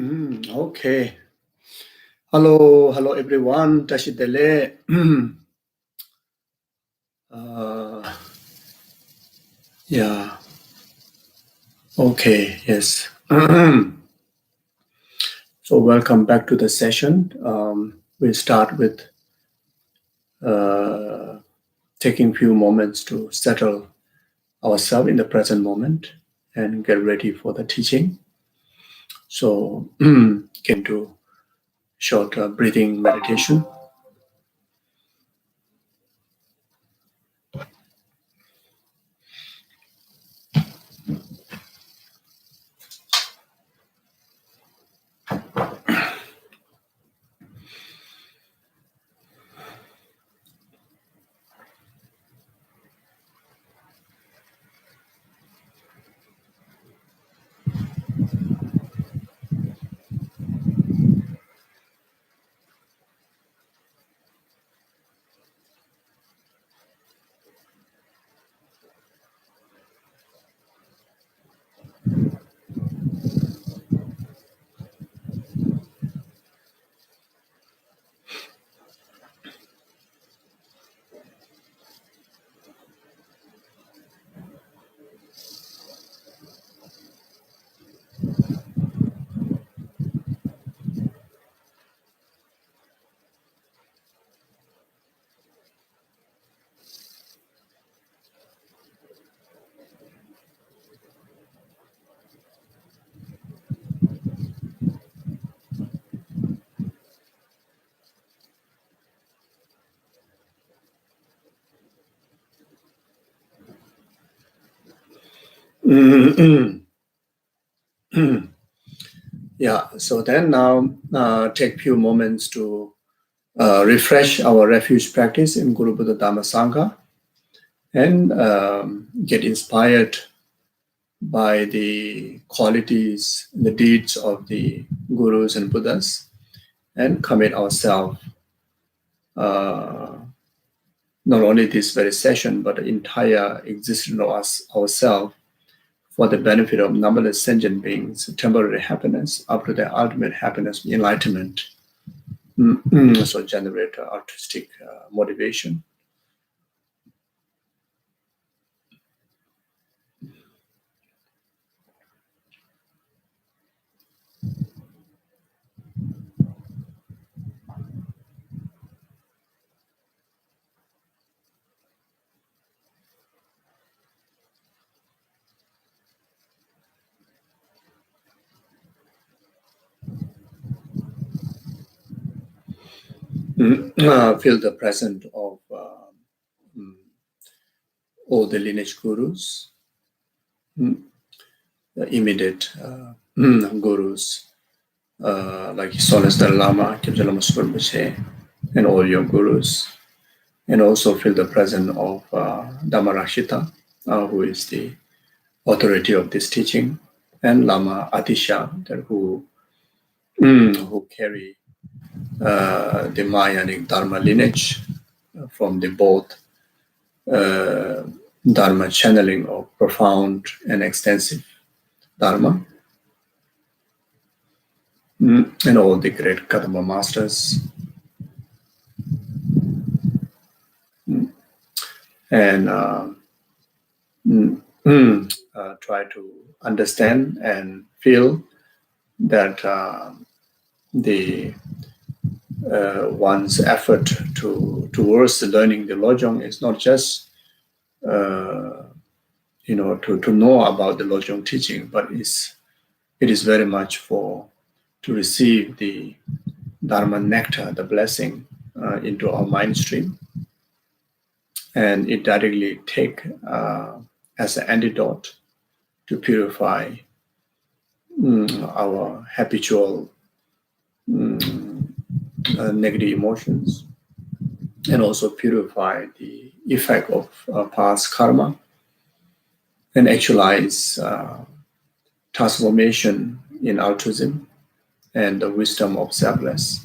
Okay. Hello everyone. Tashidele. uh, yeah. Okay. Yes. So welcome back to the session. We'll start with uh, taking a few moments to settle ourselves in the present moment and get ready for the teaching. So can do short breathing meditation. Yeah. So then now take a few moments to refresh our refuge practice in Guru Buddha Dhamma Sangha and get inspired by the qualities, the deeds of the gurus and Buddhas, and commit ourselves, not only this very session, but the entire existence of us ourselves for the benefit of numberless sentient beings, temporary happiness after their ultimate happiness, enlightenment. So generate artistic motivation. Feel the presence of all the lineage gurus, the immediate gurus, like His Holiness the Lama, Kyabja Lama Sukhar Rinpoche, and all your gurus. And also feel the presence of Dhammarakshita, who is the authority of this teaching, and Lama Atisha, who carry the Mahayanic Dharma lineage from the both Dharma channeling of profound and extensive Dharma, and all the great Kadamba masters, and try to understand and feel that the one's effort towards learning the Lojong is not just to know about the Lojong teaching, but it is very much to receive the Dharma nectar, the blessing, into our mind stream, and it directly take as an antidote to purify our habitual negative emotions, and also purify the effect of past karma, and actualize transformation in altruism and the wisdom of selfless.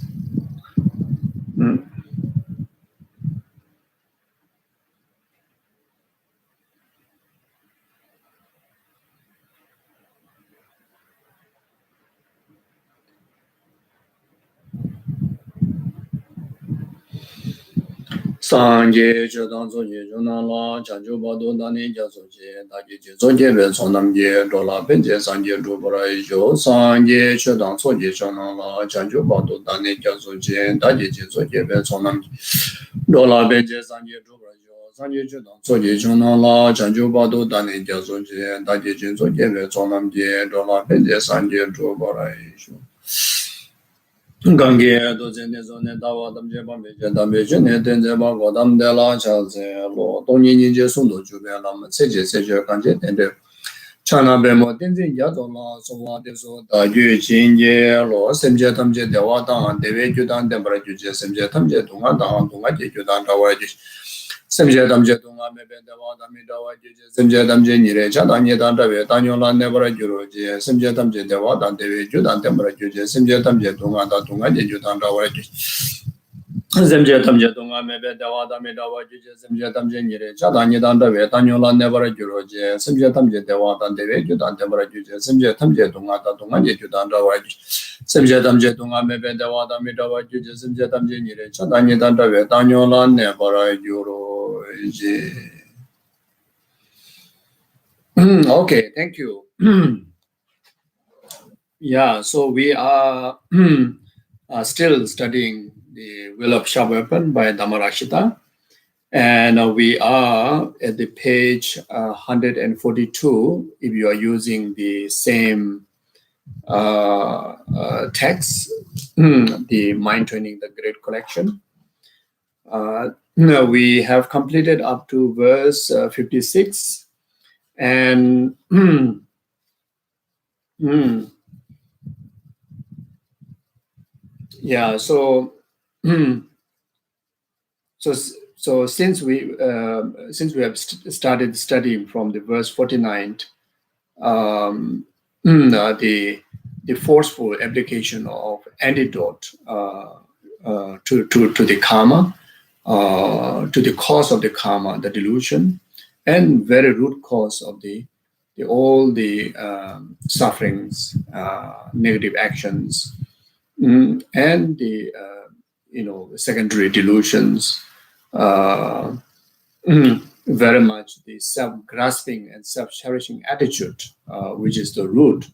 Sanje Chodang Soje Jonala Chanjo Bado Dani Jasoje Daji Soje Be Sonamje Dola Benje Sanje Dubara Jo Sanje Chodang Soje Jonala Chanjo Bado Dani Jasoje Daji Soje Be Sonamje Dola Benje Sanje Dubara Jo Sanje Chodang Soje Jonala Chanjo Bado Dani Jasoje Daji Soje Be Sonamje Dola Benje Sanje Dubara Jo Gange dozen zone dawa damje bambeje dambeje ne denje ba godam de la chaze lo dongni ni je sun do ju be la ma seje seje kanje dende chana be mo denje ya do la so wa de so da yu jin je lo semje tamje de wa da de we ju dan de bra ju je semje tamje dunga da dunga je ju dan da wa ji semje tamje dunga me be de wa da mi da wa ju je semje tamje ni re cha da ni dan da we da nyo la ne bra ju ro je semje tamje de wa da de we ju dan de bra ju je semje tamje dunga da dunga je ju dan da wa ji semje tamje dunga me be de wa da mi da wa ju je semje tamje ni re cha da ni dan da we da nyo la ne bra ju ro je semje tamje de wa da de we ju dan de bra ju je semje tamje dunga da dunga je ju dan da wa ji semje tamje dunga me be de wa da mi da wa ju je semje tamje ni re cha da ni dan da we da nyo la ne bra ju ro ji. Okay, thank you. Yeah, so we are still studying the Will of Sharp Weapon by Dhammarashita, and we are at the page 142 if you are using the same text, the Mind Training, the Great Collection. We have completed up to verse 56, and yeah, so since we have started studying from the verse 49, the forceful application of antidote to the karma, to the cause of the karma, the delusion, and very root cause of all the sufferings, negative actions, and the secondary delusions, very much the self-grasping and self-cherishing attitude, which is the root.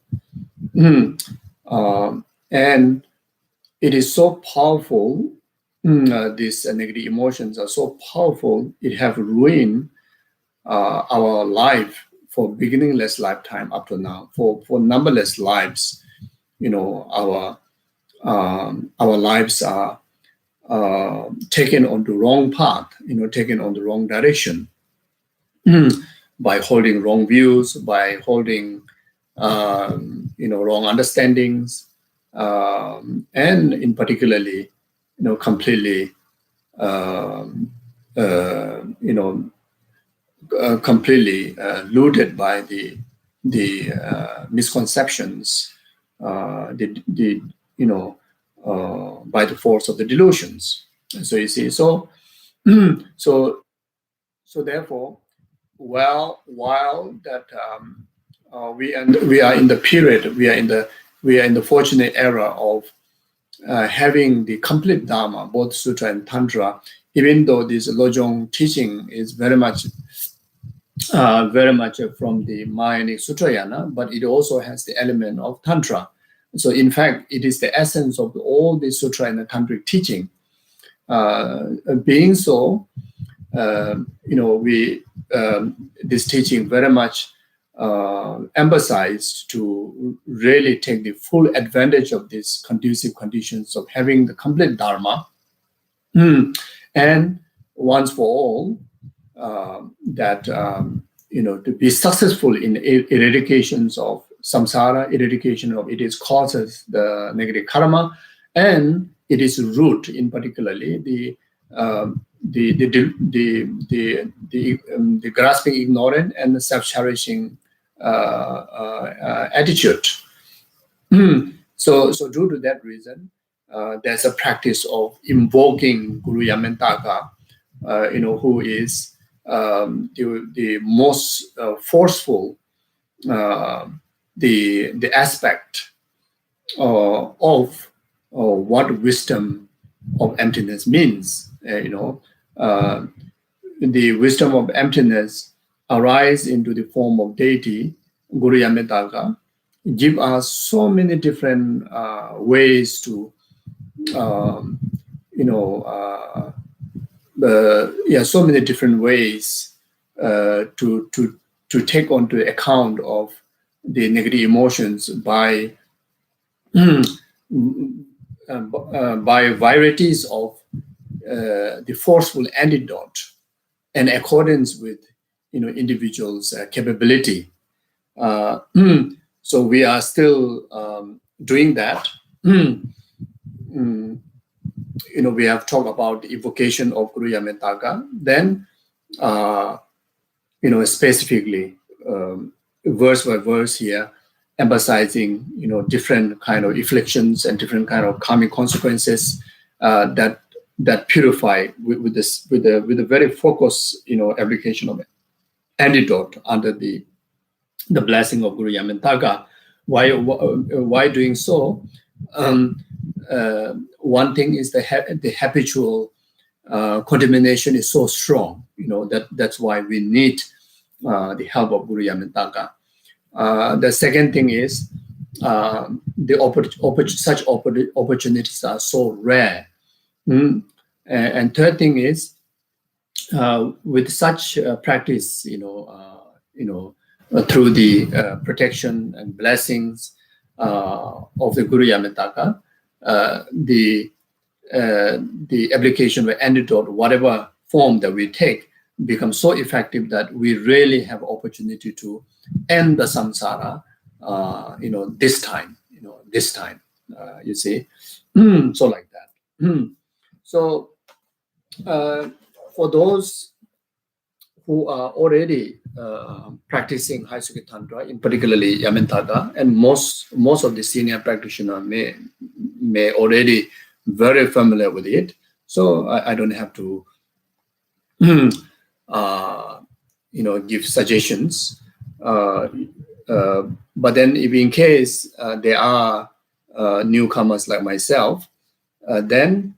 And it is so powerful, these negative emotions are so powerful, it have ruined our life for beginningless lifetime up to now, for numberless lives. Our lives are taken on the wrong path, taken on the wrong direction, by holding wrong views, by holding wrong understandings, and in particularly completely completely looted by the misconceptions, by the force of the delusions. So you see, so therefore, while that we are in the period, we are in the fortunate era of having the complete Dharma, both Sutra and Tantra, even though this Lojong teaching is very much from the Mahayanic Sutrayana, but it also has the element of Tantra. So in fact, it is the essence of all the Sutra and the Tantric teaching. Being so, this teaching very much emphasized to really take the full advantage of these conducive conditions of having the complete Dharma, and once for all, that to be successful in eradications of samsara, eradication of its causes, the negative karma, and it is root, in particularly the grasping ignorant and the self-cherishing attitude. So due to that reason, there's a practice of invoking Guru Yamantaka, who is the most forceful, the aspect of what wisdom of emptiness means. the wisdom of emptiness arise into the form of deity, Guru Yametaka, give us so many different ways to, so many different ways to take onto account of the negative emotions by varieties of the forceful antidote in accordance with individuals' capability. So we are still doing that. We have talked about the evocation of Guru Yametaka. Then, specifically, verse by verse here, emphasizing different kind of afflictions and different kind of karmic consequences that purify with a very focused application of antidote under the blessing of Guru Yametaka. Why doing so? One thing is the habitual contamination is so strong. That's why we need the help of Guru Yametaka. The second thing is such opportunities are so rare. And third thing is with such practice, through the protection and blessings of the Guru Yametaka, the application of antidote, whatever form that we take, becomes so effective that we really have opportunity to end the samsara, this time, you see. So like that. So for those who are already practicing High Sukhi Tantra, in particularly Yametaka, and most of the senior practitioners may already very familiar with it. So I don't have to give suggestions. But then if in case there are newcomers like myself, then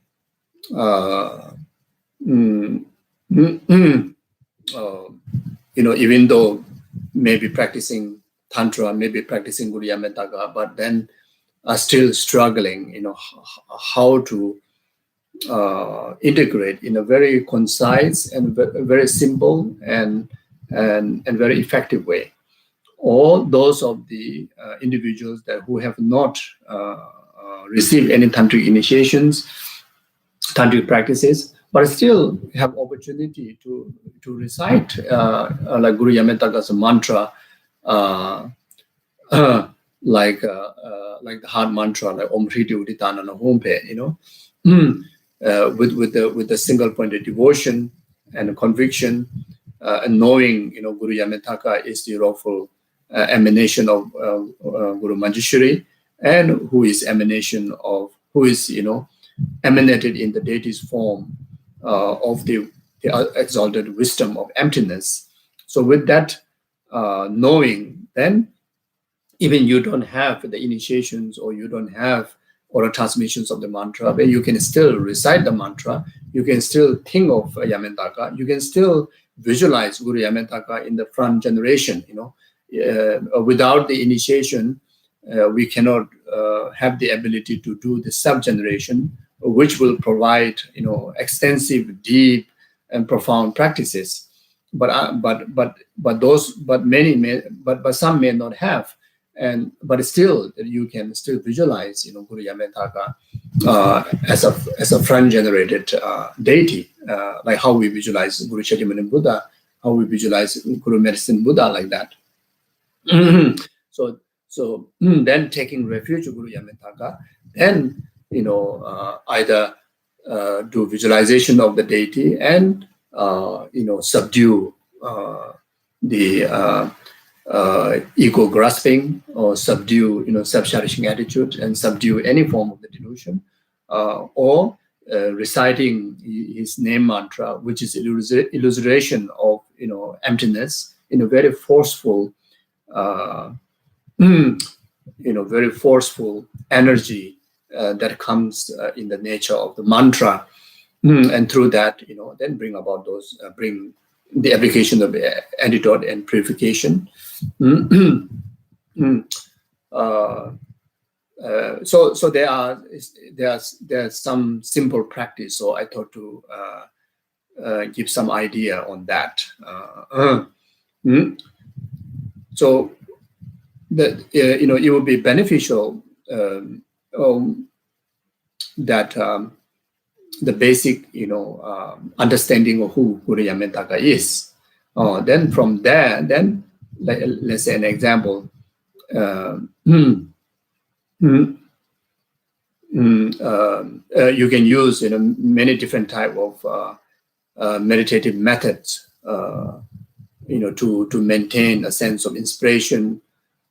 even though maybe practicing Tantra, maybe practicing Guru Yametaka, but then are still struggling, how to integrate in a very concise and very simple and very effective way. All those of the individuals who have not received any tantric initiations, tantric practices, but still have opportunity to recite like Guru Yametaka's mantra, like the heart mantra, like Om Hriti Uditana Hompe, with the single pointed devotion and conviction, and knowing Guru Yametaka is the lawful emanation of Guru Manjushri, and who is emanated in the deity's form of the exalted wisdom of emptiness. So with that knowing, then even you don't have the initiations or you don't have oral transmissions of the mantra, but you can still recite the mantra, you can still think of Yametaka, you can still visualize Guru Yametaka in the front generation. Without the initiation, we cannot have the ability to do the sub-generation, which will provide extensive, deep, and profound practices. But some may not have, but still you can still visualize Guru Yametaka as a front generated deity, like how we visualize Guru Shakyamuni Buddha, how we visualize Guru Medicine Buddha, like that. So then taking refuge of Guru Yametaka, then either do visualization of the deity and subdue the ego grasping, or subdue self-cherishing attitude, and subdue any form of the delusion, or reciting his name mantra, which is illustration of emptiness in a very forceful very forceful energy that comes in the nature of the mantra. and through that, then bring about those, bring the application of antidote and purification. So there's some simple practice. So I thought to give some idea on that. So that it would be beneficial that the basic understanding of who Guru Yametaka is. Then from there, then let's say an example. You can use many different type of meditative methods to maintain a sense of inspiration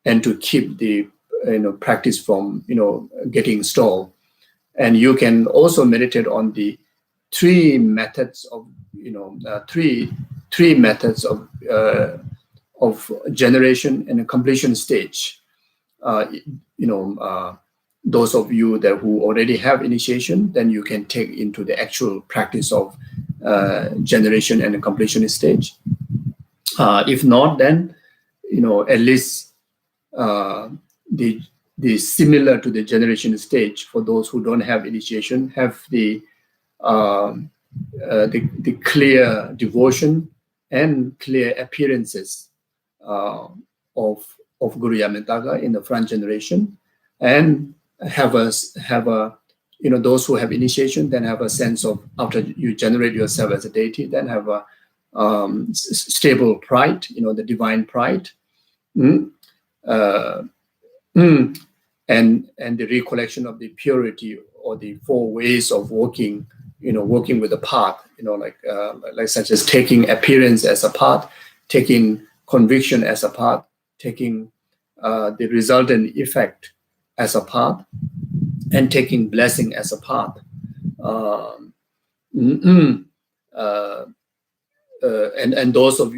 and to keep the practice from getting stalled. And you can also meditate on the three methods of three methods of generation and completion stage. Those of you that who already have initiation, then you can take into the actual practice of generation and completion stage. If not, then at least the similar to the generation stage for those who don't have initiation, have the clear devotion and clear appearances of Guru Yametaka in the front generation, and have those who have initiation then have a sense of, after you generate yourself as a deity, then have a stable pride, the divine pride, and the recollection of the purity or the four ways of working with the path, like such as taking appearance as a path, taking conviction as a path, taking the resultant effect as a path, and taking blessing as a path. And those of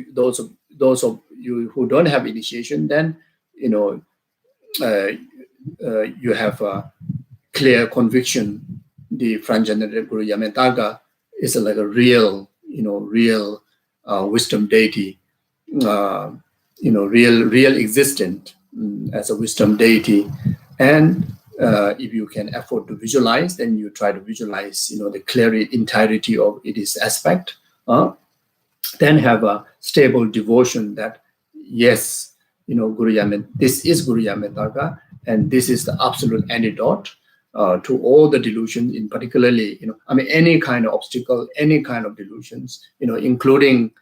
you who don't have initiation, then you have a clear conviction. The front generated Guru Yametaka is like a real wisdom deity, real existent as a wisdom deity. And if you can afford to visualize, then you try to visualize, the clear entirety of its aspect. Then have a stable devotion that, yes, this is Guru Yametaka, and this is the absolute antidote to all the delusions, in particularly, any kind of obstacle, any kind of delusions, including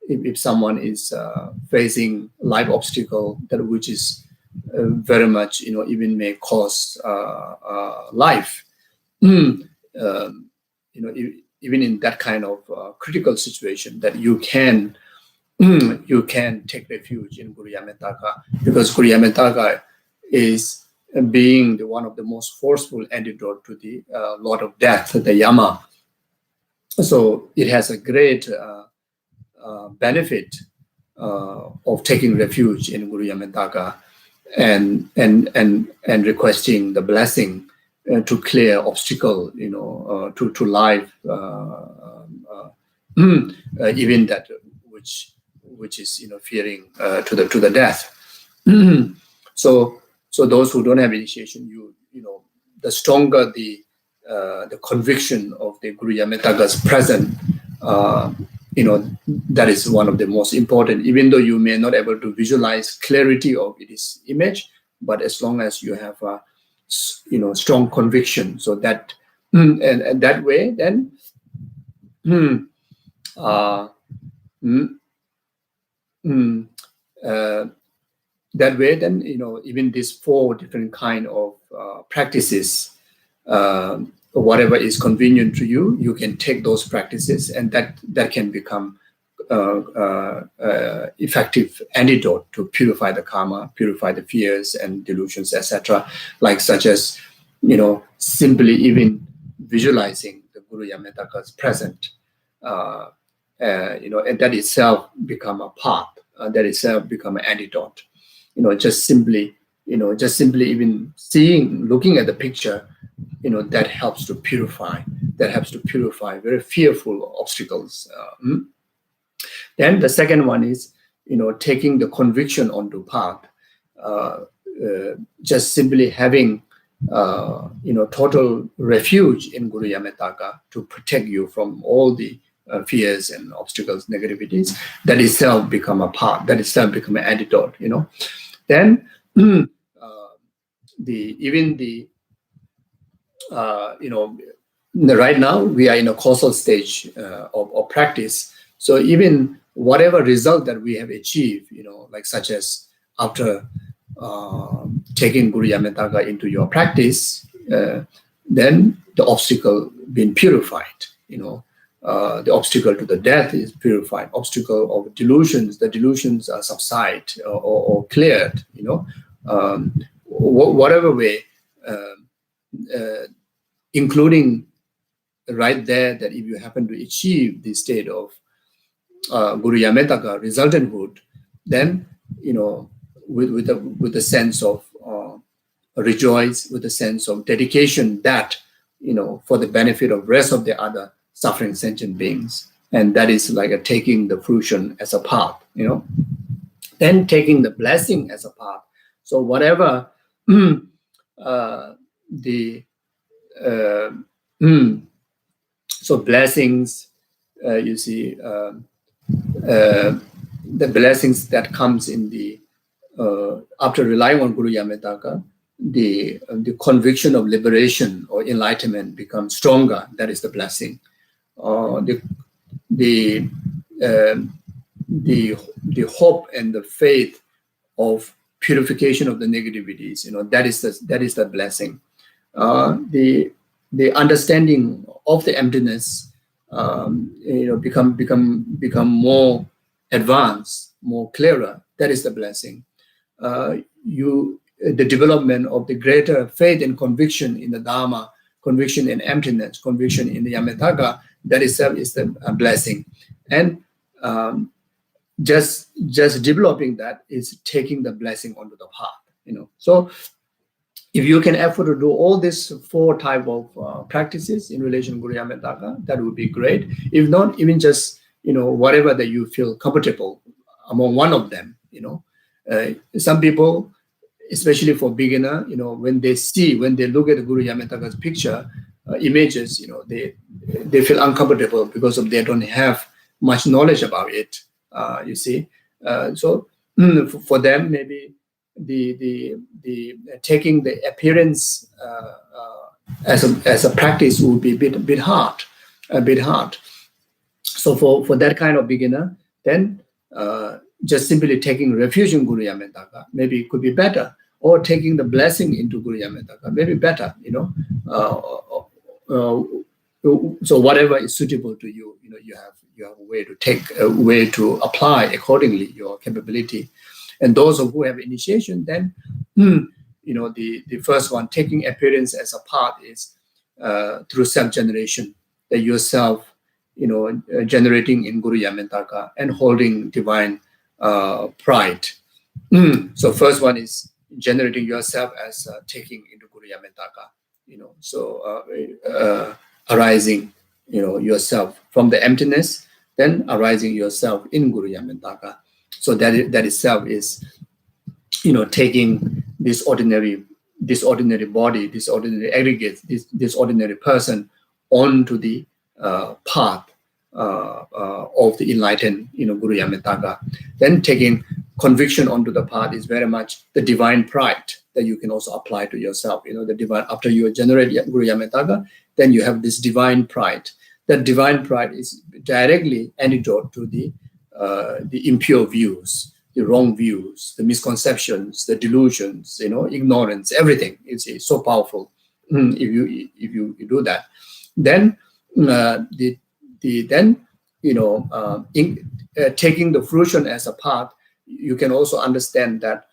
if someone is facing life obstacle that which is very much, even may cause life. Even in that kind of critical situation, that you can take refuge in Guru Yametaka, because Guru Yametaka is being one of the most forceful antidote to the Lord of Death, the Yama. So it has a great benefit of taking refuge in Guru Yametaka and requesting the blessing to clear obstacle, to life, even that which is fearing to the death. So those who don't have initiation, the stronger the conviction of the Guru Yametaka's presence, that is one of the most important. Even though you may not able to visualize clarity of its image, but as long as you have a strong conviction, so that and that way, then that way, then even these four different kind of practices, whatever is convenient to you, you can take those practices, and that can become effective antidote to purify the karma, purify the fears and delusions, etc. Like such as simply even visualizing the Guru Yametaka's present, and that itself become a path, that itself become an antidote. Just simply even looking at the picture, that helps to purify. Very fearful obstacles. Then the second one is, taking the conviction onto path. Just simply having, total refuge in Guru Yametaka to protect you from all the fears and obstacles, negativities. That itself become a path. That itself become an antidote. Then right now we are in a causal stage of practice. So even whatever result that we have achieved, like such as after taking Guru Yametaka into your practice, then the obstacle being purified. The obstacle to the death is purified. Obstacle of delusions, the delusions are subside or cleared. Whatever way, including right there that if you happen to achieve the state of Guru Yametaka resultanthood, then with a sense of rejoice, with a sense of dedication that for the benefit of rest of the other suffering sentient beings, and that is like a taking the fruition as a path. Then taking the blessing as a path. So whatever so blessings, you see, the blessings that comes in the after relying on Guru Yametaka, the conviction of liberation or enlightenment becomes stronger. That is the blessing. The hope and the faith of purification of the negativities, that is the blessing. The understanding of the emptiness, become more advanced, more clearer. That is the blessing. The development of the greater faith and conviction in the Dharma, conviction in emptiness, conviction in the Yametaka, that itself is the blessing. And just developing that is taking the blessing onto the path. So if you can afford to do all these 4 type of practices in relation to Guru Yametaka, that would be great. If not, even just whatever that you feel comfortable among one of them. Some people, especially for beginner, when they look at the Guru Yametaka's picture, images, they feel uncomfortable because they don't have much knowledge about it. You see, so for them maybe the taking the appearance as a practice would be a bit hard. So for that kind of beginner, then just simply taking refuge in Guru Yametaka maybe could be better, or taking the blessing into Guru Yametaka maybe better. So whatever is suitable to you, you have a way to apply accordingly your capability. And those who have initiation, then the first one, taking appearance as a path, is through self-generation, that yourself generating in Guru Yametaka and holding divine pride. So first one is generating yourself as taking into Guru Yametaka. So arising yourself from the emptiness, then arising yourself in Guru Yametaka. So that itself is taking this ordinary body, this ordinary aggregate, this ordinary person onto the path of the enlightened Guru Yametaka. Then taking conviction onto the path is very much the divine pride that you can also apply to yourself. The divine, after you generate Guru Yametaka, then you have this divine pride. That divine pride is directly antidote to the impure views, the wrong views, the misconceptions, the delusions, ignorance, everything. It's so powerful. If you do that, then taking the fruition as a path, you can also understand that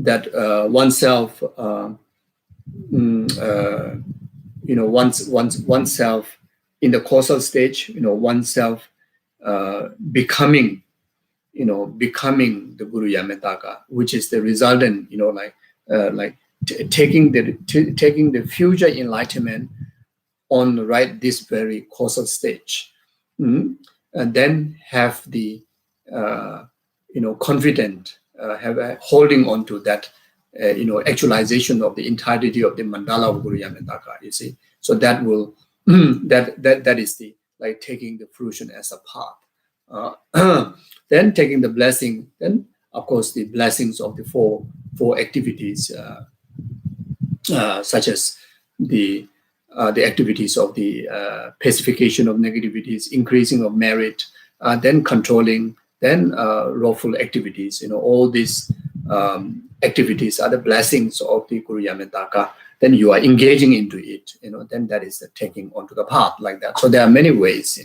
that oneself, oneself in the causal stage, oneself becoming, becoming the Guru Yametaka, which is the resultant, taking the future enlightenment on this very causal stage, and then have the confident, have a holding on to that, actualization of the entirety of the mandala of Guru Yametaka. You see, so that will that is the taking the fruition as a path. Then taking the blessing, then of course the blessings of the four activities, such as the activities of the pacification of negativities, increasing of merit, then controlling, then lawful activities. All these activities are the blessings of the Guru Yametaka. Then you are engaging into it. Then that is the taking onto the path like that. So there are many ways.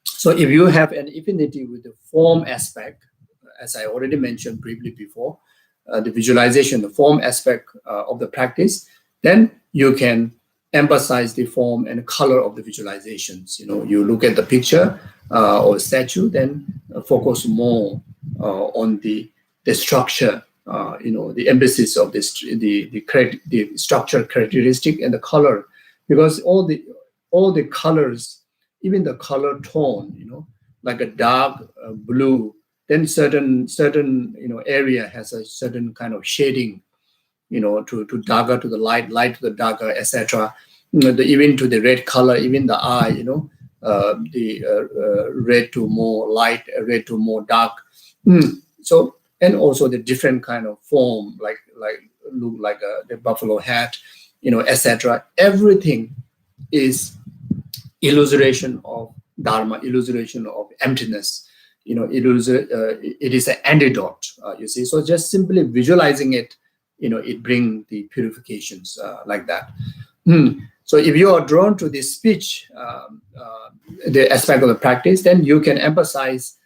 So if you have an affinity with the form aspect, as I already mentioned briefly before, the visualization, the form aspect of the practice, then you can emphasize the form and color of the visualizations. You look at the picture or statue, then focus more on the structure, the emphasis of this, the structure characteristic and the color, because all the colors, even the color tone, like a dark blue, then certain area has a certain kind of shading, to darker to the light to the darker, etc. Even to the red color, even the eye, the red to more light, red to more dark. So, and also the different kind of form, like look like the buffalo hat, etc. Everything is illustration of dharma, illustration of emptiness. It is an antidote. You see, so just simply visualizing it, it brings the purifications like that. So if you are drawn to this speech, the aspect of the practice, then you can emphasize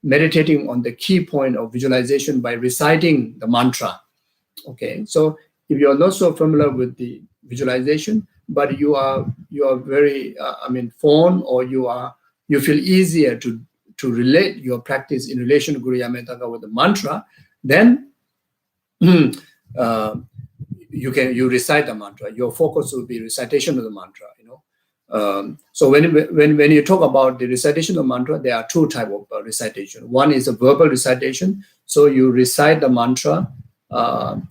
meditating on the key point of visualization by reciting the mantra. Okay, so if you are not so familiar with the visualization, but you are very fond, or you feel easier to relate your practice in relation to Guru Yametaka with the mantra, then you recite the mantra. Your focus will be recitation of the mantra. So when you talk about the recitation of the mantra, there are two types of recitation. One is a verbal recitation. So you recite the mantra, not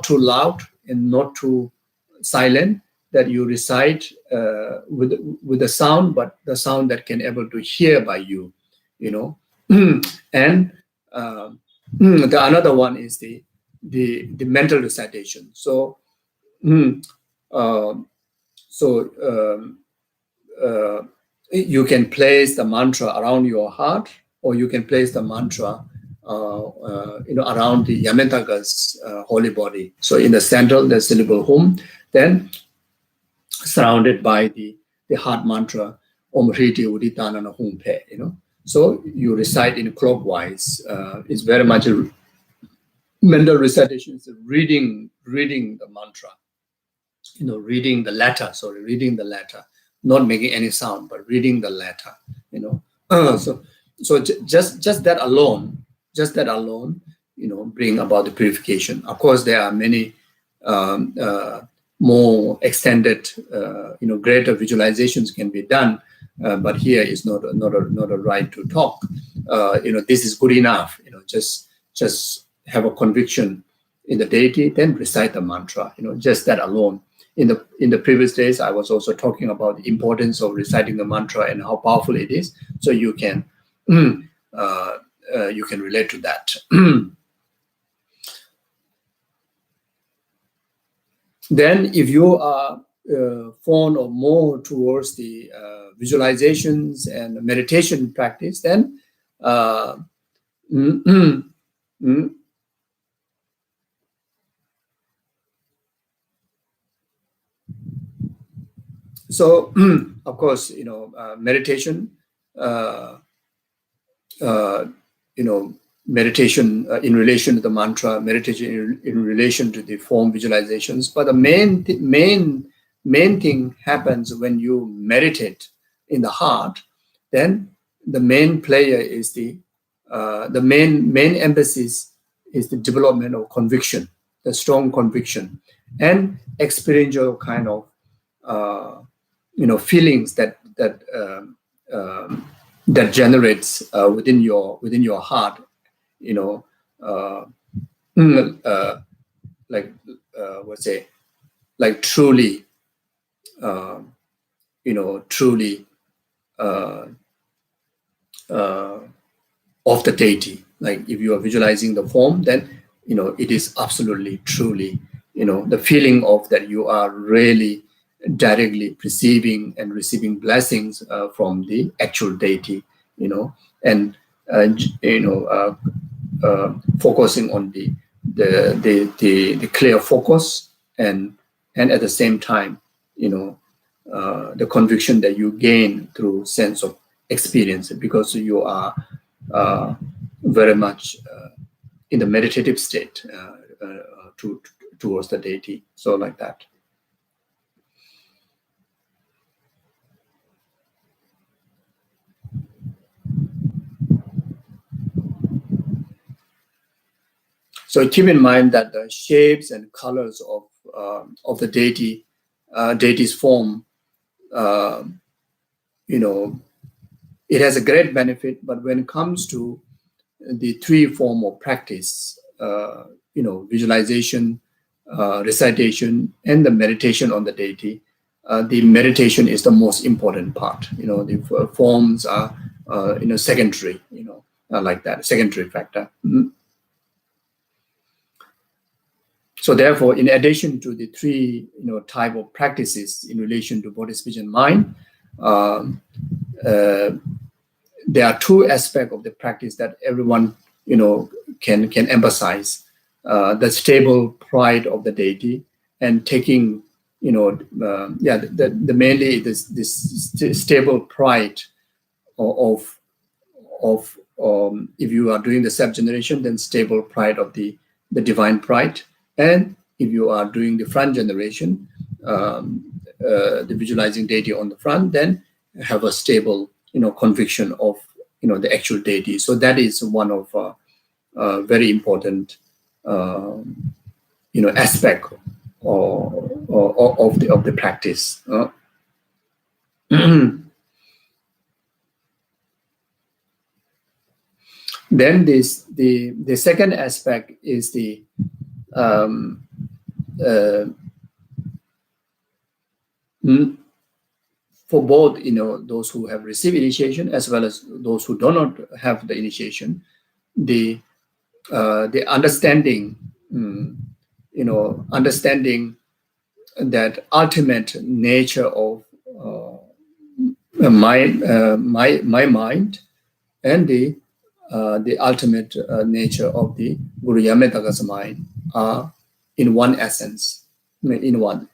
too loud and not too silent, that you recite with the sound, but the sound that can able to hear by you, and the another one is the mental recitation. So you can place the mantra around your heart, or you can place the mantra around the Yametaka's holy body. So in the center, the syllable hum, then surrounded by the heart mantra, Om Hriti Uditanana Hum Pe, So you recite in clockwise. It's very much a mental recitation. It's reading the mantra, reading the letter, not making any sound, but reading the letter, So just that alone, bring about the purification. Of course, there are many more extended, greater visualizations can be done, but here is not a right to talk. This is good enough. Just have a conviction in the deity, then recite the mantra. Just that alone. In the previous days, I was also talking about the importance of reciting the mantra and how powerful it is. So you can relate to that. Then, if you are fond or more towards the visualizations and meditation practice, then so of course, meditation, meditation in relation to the mantra, meditation in relation to the form visualizations. But the main thing happens when you meditate in the heart. then the main player is the main emphasis is the development of conviction, the strong conviction, and experiential kind of feelings that generates within your heart, uh, like what's say, like truly, uh, truly uh, uh, of the deity. Like if you are visualizing the form, then it is absolutely truly the feeling of that you are really directly perceiving and receiving blessings from the actual deity, and focusing on the clear focus, and at the same time, the conviction that you gain through sense of experience, because you are very much in the meditative state towards the deity. So like that. So keep in mind that the shapes and colors of the deity's form, uh, it has a great benefit. But when it comes to the three form of practice, visualization, recitation, and the meditation on the deity, the meditation is the most important part. The forms are secondary. Like that, secondary factor. So therefore, in addition to the three type of practices in relation to body, speech, and mind, um, uh, there are two aspects of the practice that everyone can emphasize: the stable pride of the deity, and taking the mainly this stable pride of if you are doing the self generation, then stable pride of the divine pride, and if you are doing the front generation, the visualizing deity on the front, then have a stable conviction of the actual deity. So that is one of very important aspect of the practice. Then the second aspect is the um, uh, for both those who have received initiation as well as those who do not have the initiation, the understanding, understanding that ultimate nature of my mind, and the ultimate nature of the Guru Yametaga's mind are in one essence, in one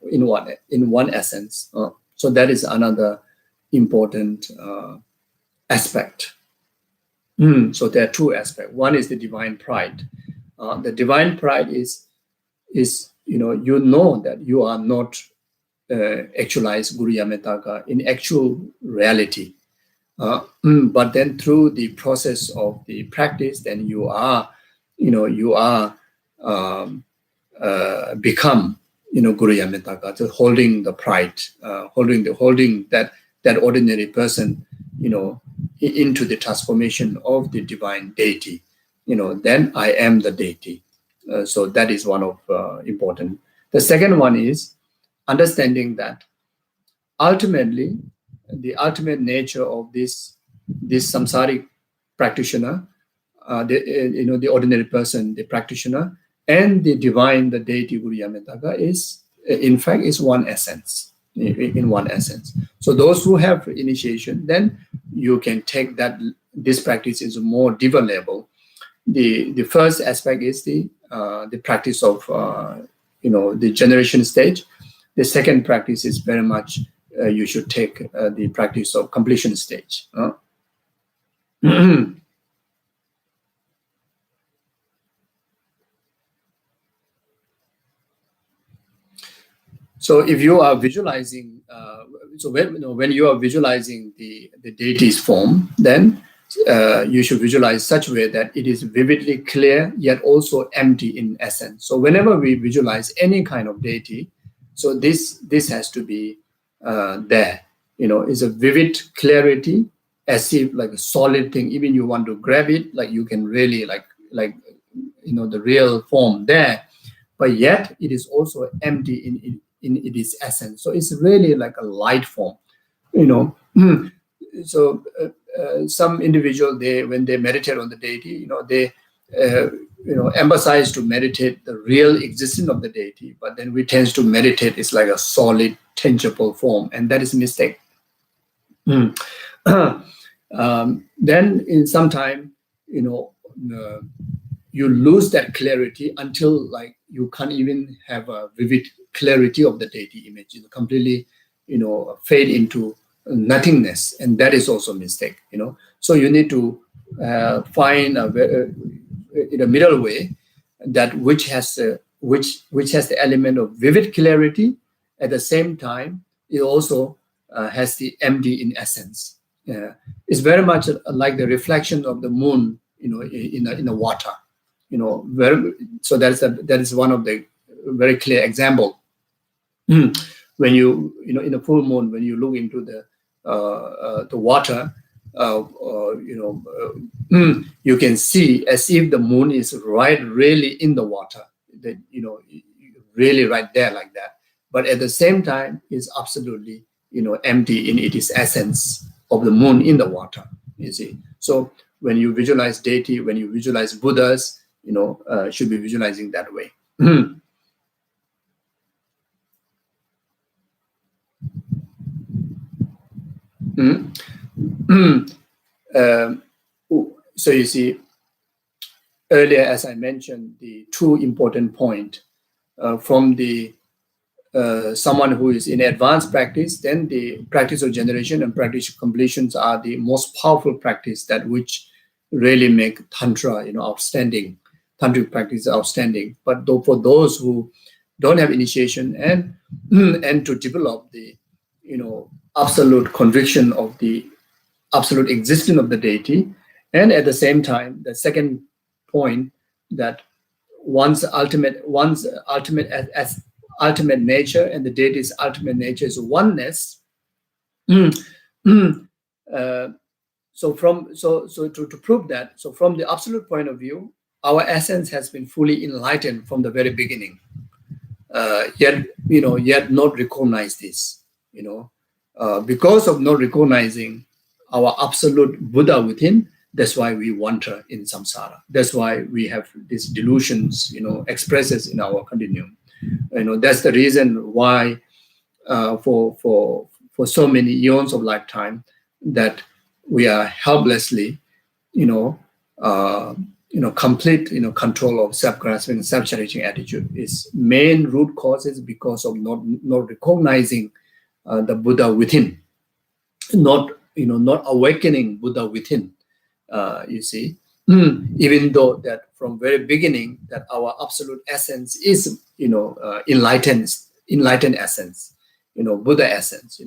essence. So that is another important aspect. So there are two aspects. One is the divine pride. The divine pride is that you are not actualized Guru Yametaga in actual reality. But then through the process of the practice, then you are become Guru Yametaka, so holding the pride, holding that ordinary person into the transformation of the divine deity. Then I am the deity. So that is one of important. The second one is understanding that ultimately the ultimate nature of this samsaric practitioner, the ordinary person, the practitioner, and the divine, the deity Guru Yametaka is in fact is one essence, in one essence. So those who have initiation, then you can take that this practice is more deeper level. The first aspect is the practice of the generation stage. The second practice is very much you should take the practice of completion stage. So if you are visualizing, so when you are visualizing the deity's form, then you should visualize such a way that it is vividly clear yet also empty in essence. So whenever we visualize any kind of deity, so this has to be there. It's a vivid clarity, as if like a solid thing. Even you want to grab it, like you can really like the real form there, but yet it is also empty in its essence. So it's really like a light form. So some individual, when they meditate on the deity, they emphasize to meditate the real existence of the deity, but then we tend to meditate it's like a solid tangible form, and that is a mistake. Then in some time, you lose that clarity until like you can't even have a vivid clarity of the deity image. It completely fade into nothingness, and that is also a mistake. So you need to find in a middle way that which has the element of vivid clarity. At the same time, it also has the empty in essence. It's very much like the reflection of the moon in the water. So that is one of the very clear example. When you in a full moon, when you look into the water, you can see as if the moon is really in the water, that really right there like that. But at the same time, it's absolutely empty in its essence of the moon in the water. You see, so when you visualize deity, when you visualize Buddhas, should be visualizing that way. So you see, earlier, as I mentioned, the two important point from the someone who is in advanced practice, then the practice of generation and practice of completions are the most powerful practice that which really make Tantra, outstanding. Tantric practice outstanding. But for those who don't have initiation and to develop the absolute conviction of the absolute existence of the deity, and at the same time, the second point, that one's ultimate nature and the deity's ultimate nature is oneness. So to prove that, so from the absolute point of view, our essence has been fully enlightened from the very beginning. Yet not recognize this. Because of not recognizing our absolute Buddha within, that's why we wander in samsara. That's why we have these delusions, expresses in our continuum. That's the reason why for so many eons of lifetime that we are helplessly, complete, control of self-grasping, self-cherishing attitude. Its main root cause is because of not recognizing the Buddha within, not awakening Buddha within. You see, even though that from very beginning that our absolute essence is, enlightened essence, Buddha essence,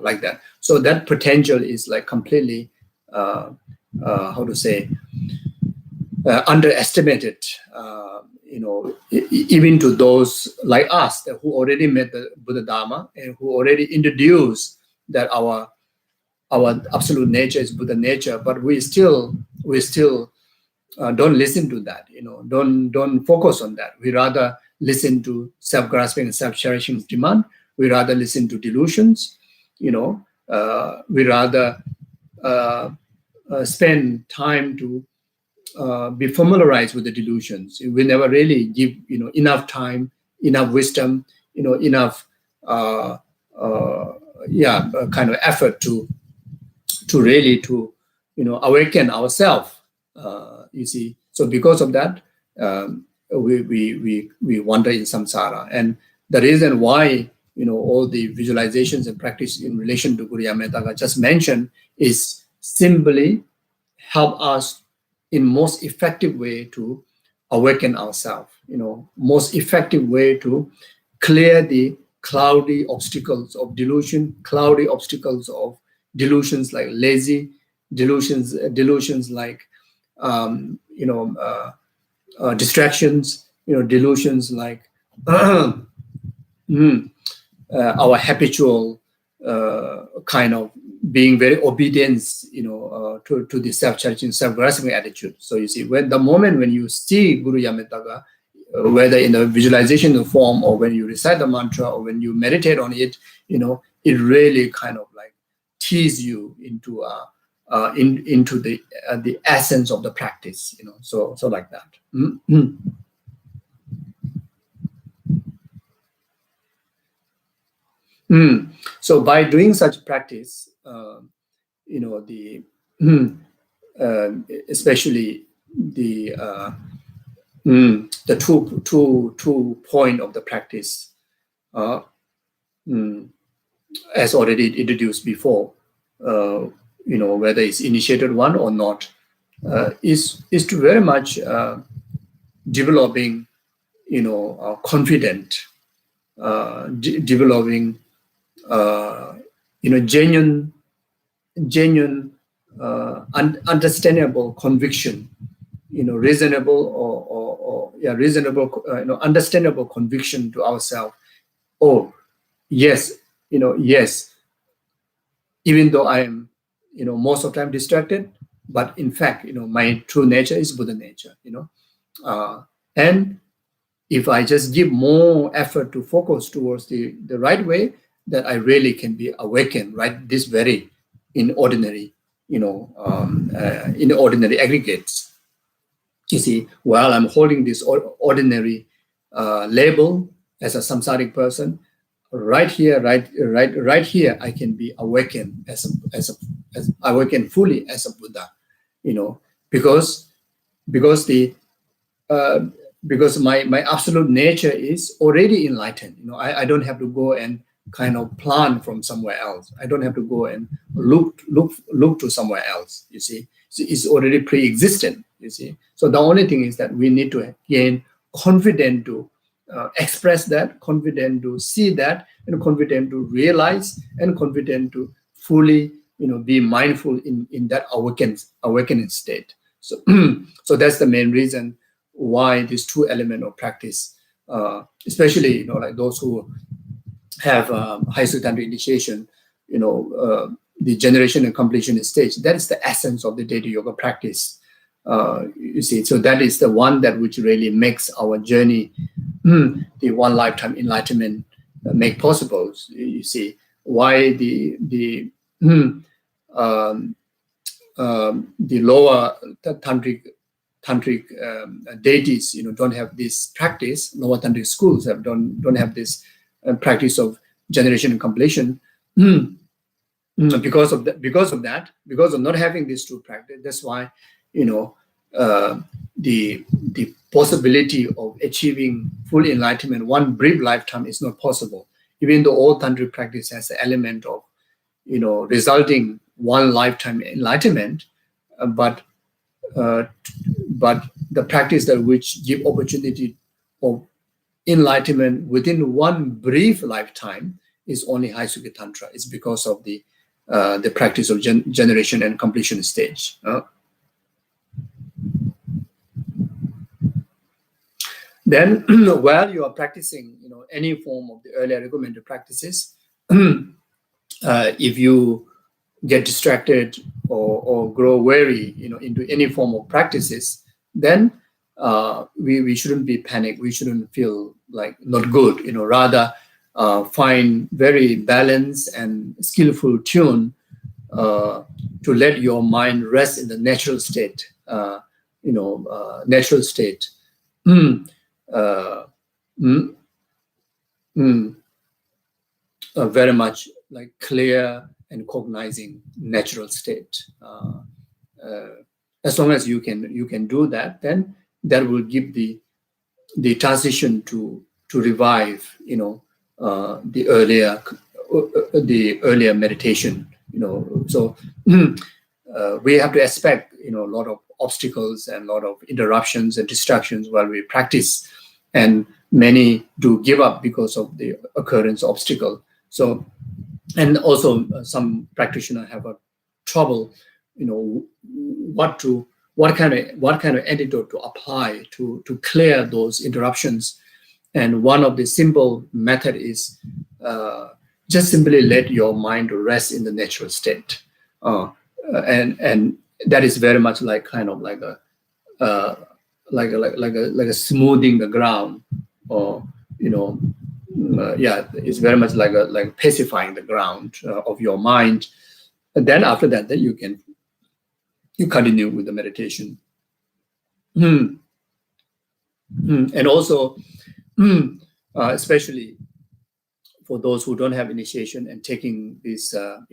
like that. So that potential is like completely, underestimated, even to those like us who already met the Buddha Dharma and who already introduced that our absolute nature is Buddha nature, but we still don't listen to that. Don't focus on that. We rather listen to self-grasping and self-cherishing demand. We rather listen to delusions. We rather spend time to be familiarized with the delusions. We never really give enough time, enough wisdom, enough kind of effort to really awaken ourselves. You see, so because of that, we wander in samsara, and the reason why all the visualizations and practice in relation to Guriya Metta I just mentioned is simply help us in most effective way to awaken ourselves, most effective way to clear the cloudy obstacles of delusion, cloudy obstacles of delusions like lazy, delusions like distractions, delusions like our habitual kind of being very obedience, to the self-charging, self-grasping attitude. So you see, when the moment when you see Guru Yametaga, whether in the visualization form or when you recite the mantra or when you meditate on it, it really kind of like tease you into into the essence of the practice, so like that. So by doing such practice, especially the two point of the practice, as already introduced before, whether it's initiated one or not, is to very much developing, confident, developing, genuine, understandable conviction, reasonable reasonable, understandable conviction to ourselves. Oh, yes, yes, even though I am, most of the time distracted, but in fact, my true nature is Buddha nature, and if I just give more effort to focus towards the right way, that I really can be awakened right this very in ordinary, in the ordinary aggregates. You see, while I'm holding this ordinary label as a samsaric person, right here, right here, I can be awakened as awakened fully as a Buddha, because my absolute nature is already enlightened. I don't have to go and kind of plan from somewhere else. I don't have to go and look to somewhere else. You see, it's already pre-existent. You see, so the only thing is that we need to gain confidence to express that, confident to see that, and confident to realize, and confident to fully, be mindful in that awakening state. So, so that's the main reason why these two elements of practice, especially like those who have high tantric initiation, the generation and completion stage. That is the essence of the daily yoga practice. You see, so that is the one that which really makes our journey, the one lifetime enlightenment, make possible. You see, why the lower tantric deities, don't have this practice. Lower tantric schools don't have this practice of generation and completion. Because of not having these two practice, that's why the possibility of achieving full enlightenment one brief lifetime is not possible. Even though all tantric practice has the element of resulting one lifetime enlightenment, but the practice that which give opportunity of enlightenment within one brief lifetime is only High Sukhi Tantra. It's because of the practice of generation and completion stage. Then, while you are practicing, any form of the earlier recommended practices, if you get distracted or grow weary, into any form of practices, then we shouldn't be panicked. We shouldn't feel like not good. Rather find very balanced and skillful tune to let your mind rest in the natural state. Natural state. Very much like clear and cognizing natural state. As long as you can do that, then that will give the transition to revive, the earlier meditation. So we have to expect, a lot of obstacles and a lot of interruptions and distractions while we practice, and many do give up because of the occurrence obstacle. So, and also some practitioners have a trouble, what kind of antidote to apply to clear those interruptions. And one of the simple method is just simply let your mind rest in the natural state, and that is very much like kind of like a smoothing the ground, or it's very much like pacifying the ground of your mind. And then after that, then you continue with the meditation. And also, especially for those who don't have initiation and taking this, the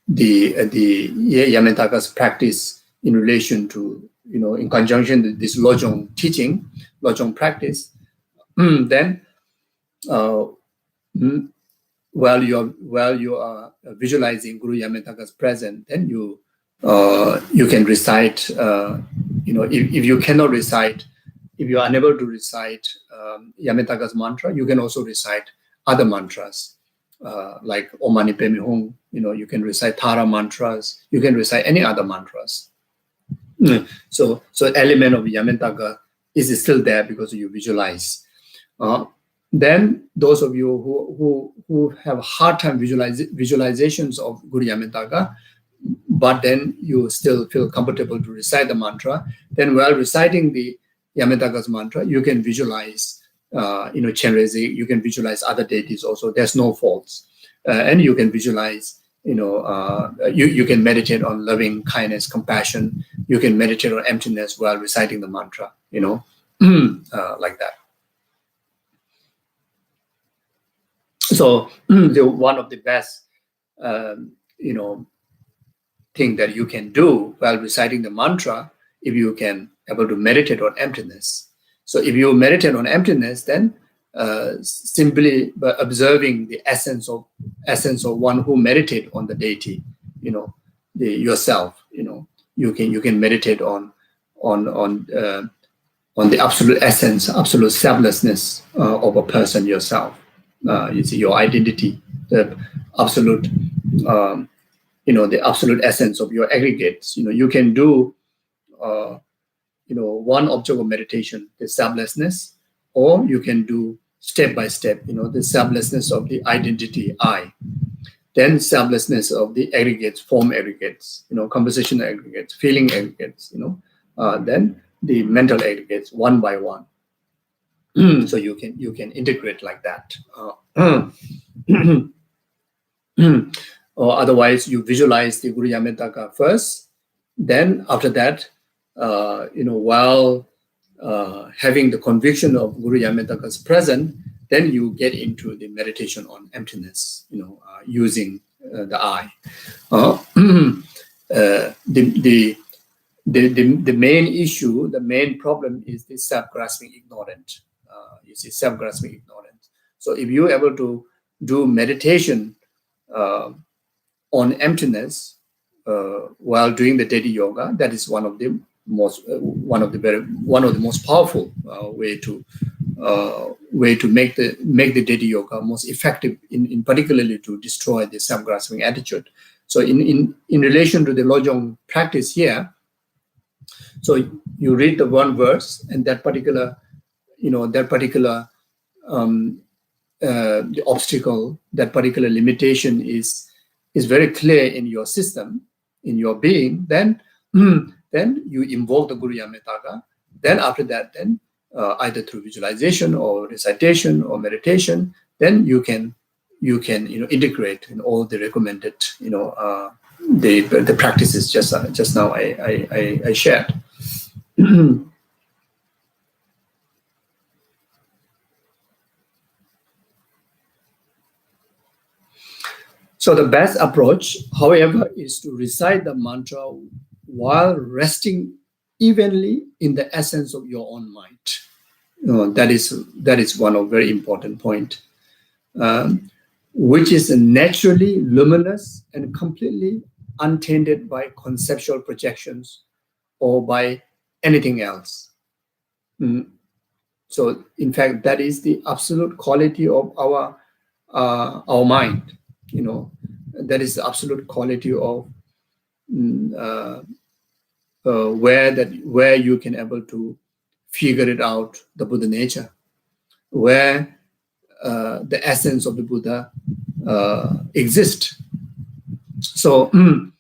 Yamentaka's practice in relation to, in conjunction with this Lojong teaching, Lojong practice, then while you are visualizing Guru Yamentaka's presence, then you can recite, if you cannot recite, if you are unable to recite Yamentaka's mantra, you can also recite other mantras, like Om Mani Padme Hum. You can recite Tara mantras, you can recite any other mantras. So element of Yamentaka is still there because you visualize. Then those of you who have a hard time visualizations of Guru Yamentaka, but then you still feel comfortable to recite the mantra, then while reciting the Yamentaka's mantra, you can visualize, Chenrezig, you can visualize other deities also. There's no faults. And you can visualize, you can meditate on loving kindness, compassion. You can meditate on emptiness while reciting the mantra, like that. So one of the best, thing that you can do while reciting the mantra, if you can able to meditate on emptiness. So if you meditate on emptiness, then simply by observing the essence of one who meditate on the deity, yourself, you can meditate on the absolute essence, absolute selflessness of a person yourself. You see your identity, the absolute, the absolute essence of your aggregates. You can do, one object of meditation, the selflessness, or you can do step by step, the selflessness of the identity I, then selflessness of the aggregates, form aggregates, composition aggregates, feeling aggregates, then the mental aggregates one by one. So you can integrate like that. Or otherwise, you visualize the Guru Yamentaka first. Then after that, while having the conviction of Guru Yamentaka's presence, then you get into the meditation on emptiness, using the I. The main issue, the main problem is the self-grasping ignorance. You see, self-grasping ignorance. So if you're able to do meditation on emptiness while doing the deity yoga, that is one of the most powerful way to make the deity yoga most effective, in particularly to destroy the self-grasping attitude. So in relation to the Lojong practice here, so you read the one verse, and that particular the obstacle, that particular limitation is very clear in your system, in your being. Then you invoke the Guru Yamentaka. Then after that, then either through visualization or recitation or meditation, then you can integrate in all the recommended the practices just now I shared. So the best approach, however, is to recite the mantra while resting evenly in the essence of your own mind. That is one of very important point, which is naturally luminous and completely untainted by conceptual projections or by anything else. So in fact, that is the absolute quality of our mind. That is the absolute quality of where you can able to figure it out, the Buddha nature, where the essence of the Buddha exists. So mm,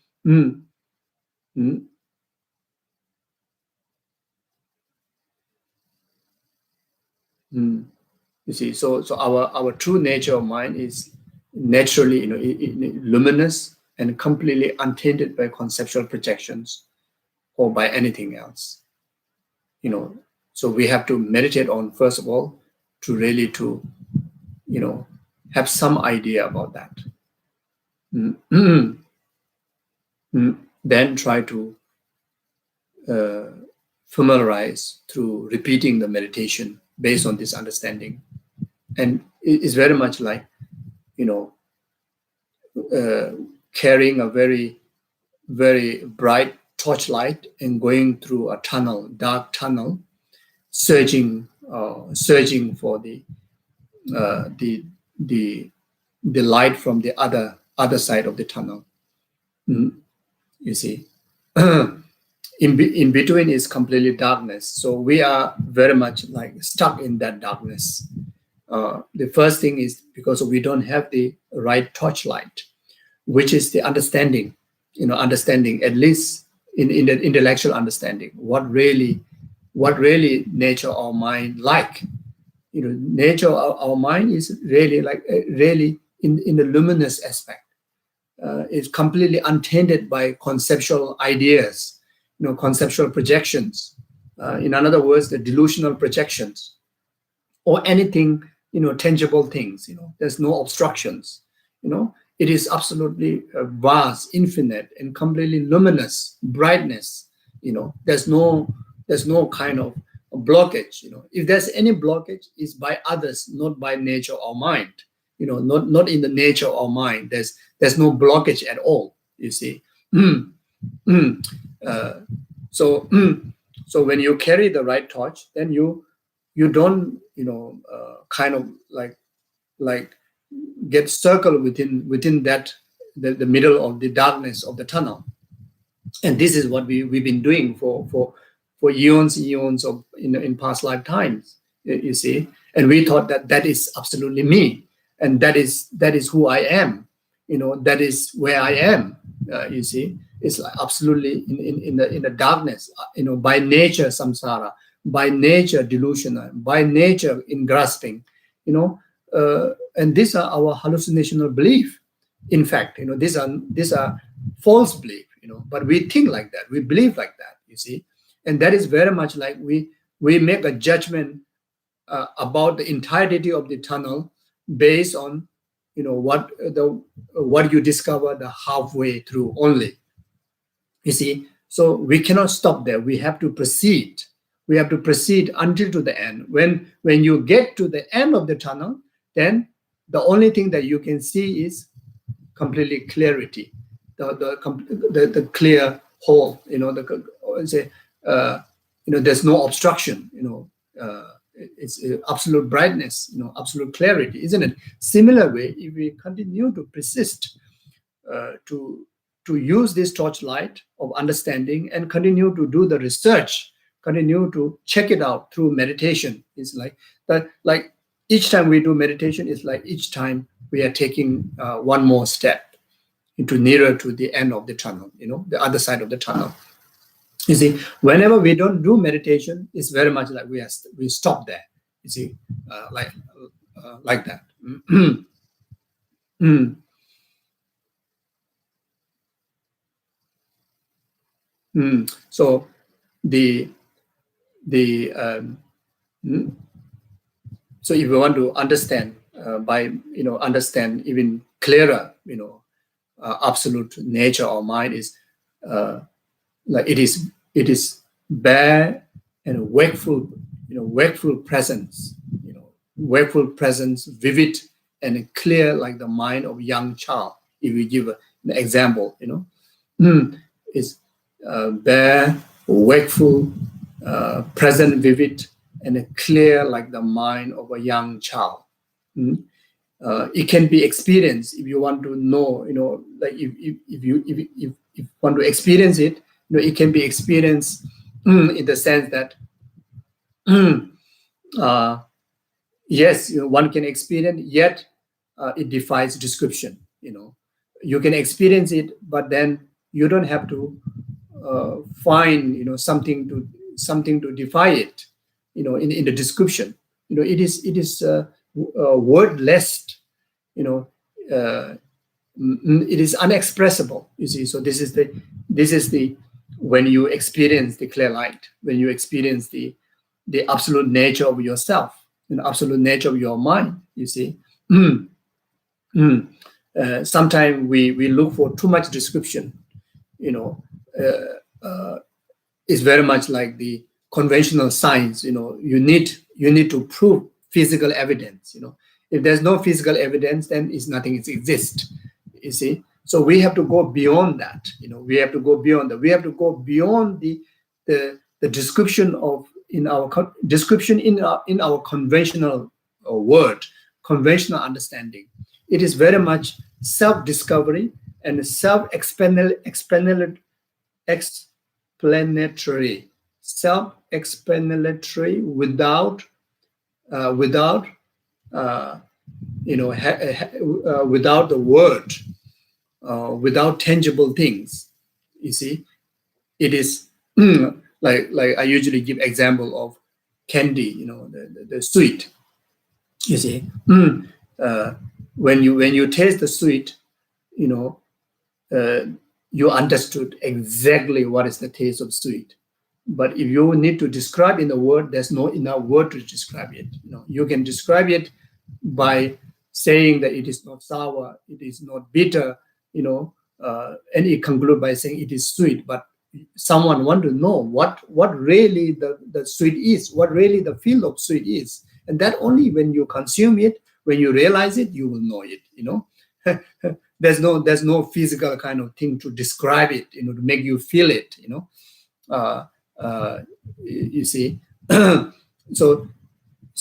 you see, so our true nature of mind is naturally, luminous and completely untainted by conceptual projections or by anything else. So we have to meditate on, first of all, to really to have some idea about that. Then try to familiarize through repeating the meditation based on this understanding. And it's very much like carrying a very, very bright torchlight and going through a tunnel, dark tunnel, searching for the light from the other side of the tunnel. You see, in between is completely darkness. So we are very much like stuck in that darkness. The first thing is because we don't have the right torchlight, which is the understanding, at least in the intellectual understanding, what really nature of our mind like. Nature of our mind is really like really in the luminous aspect. Is completely untainted by conceptual ideas, conceptual projections. In other words, the delusional projections or anything, tangible things. There's no obstructions. It is absolutely vast, infinite, and completely luminous brightness. There's no kind of blockage. If there's any blockage, it's by others, not by nature or mind. Not in the nature of our mind. There's no blockage at all. You see. So when you carry the right torch, then you don't kind of like get circled within that the middle of the darkness of the tunnel. And this is what we've been doing for eons of in past lifetimes. You see, and we thought that is absolutely me. And that is who I am, that is where I am. You see, it's like absolutely in the darkness. By nature samsara, by nature delusional, by nature in grasping. And these are our hallucinational belief. In fact, these are false belief. But we think like that, we believe like that. You see, and that is very much like we make a judgment about the entirety of the tunnel based on what you discover the halfway through only. You see, so we cannot stop there. We have to proceed. We have to proceed until to the end. When you get to the end of the tunnel, then the only thing that you can see is completely clarity, the clear whole. There's no obstruction. It's absolute brightness, absolute clarity, isn't it? Similar way, if we continue to persist to use this torchlight of understanding and continue to do the research, continue to check it out through meditation, it's like that. Like each time we do meditation, it's like each time we are taking one more step into nearer to the end of the tunnel, the other side of the tunnel. You see, whenever we don't do meditation, it's very much like we stop there. You see, like that. So so if we want to understand understand even clearer, absolute nature of mind is. Like it is bare and wakeful, wakeful presence, wakeful presence, vivid and clear like the mind of a young child. If we give an example, is bare, wakeful, present, vivid, and clear like the mind of a young child. Mm. It can be experienced if you want to know, like if you want to experience it, it can be experienced in the sense that uh, yes, one can experience, yet it defies description. You can experience it, but then you don't have to find something to defy it. In the description, it is wordless. You know, uh, it is unexpressible. You see, so this is the when you experience the clear light, when you experience the absolute nature of yourself, absolute nature of your mind. You see. Sometimes we look for too much description. You know, it's very much like the conventional science. You need to prove physical evidence. If there's no physical evidence, then it's nothing. It exists. You see. So we have to go beyond that. We have to go beyond that. We have to go beyond the description of in our description in our conventional word, conventional understanding. It is very much self-discovery and self-explanatory, without without the word, without tangible things. You see, it is like I usually give example of candy. The sweet. You see, when you taste the sweet, you know, you understood exactly what is the taste of sweet. But if you need to describe in the word, there's no enough word to describe it. You can describe it by saying that it is not sour, it is not bitter, and it conclude by saying it is sweet. But someone want to know what really the sweet is, what really the feel of sweet is. And that only when you consume it, when you realize it, you will know it. There's no physical kind of thing to describe it, to make you feel it. You see. So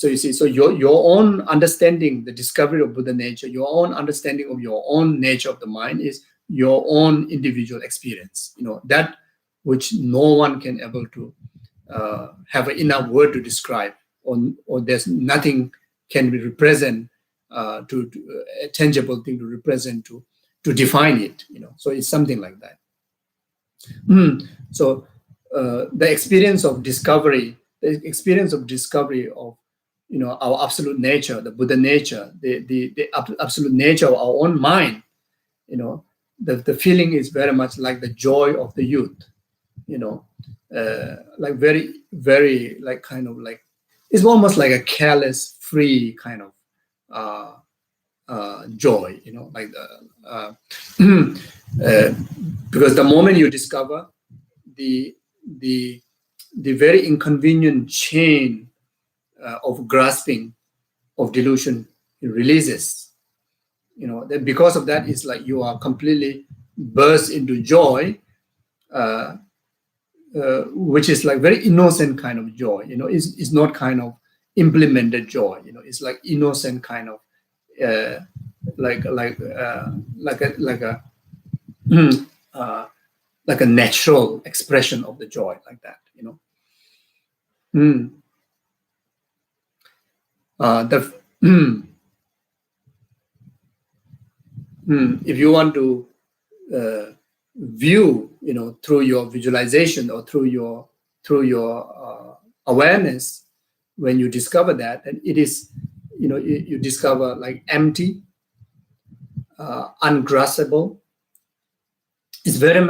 you see, so your own understanding, the discovery of Buddha nature, your own understanding of your own nature of the mind is your own individual experience. That which no one can able to have enough word to describe, or there's nothing can be represent to a tangible thing to represent to define it. So it's something like that. So the experience of discovery of our absolute nature, the Buddha nature, the absolute nature of our own mind. The feeling is very much like the joy of the youth. Like very, very, like kind of like, it's almost like a careless, free kind of joy. Like because the moment you discover the very inconvenient chain of grasping, of delusion, it releases. That because of that, it's like you are completely burst into joy, which is like very innocent kind of joy. It's not kind of implemented joy. It's like innocent kind of like a natural expression of the joy, like that. If you want to view, through your visualization or through your awareness, when you discover that, and it is, you discover like empty, ungraspable. It's very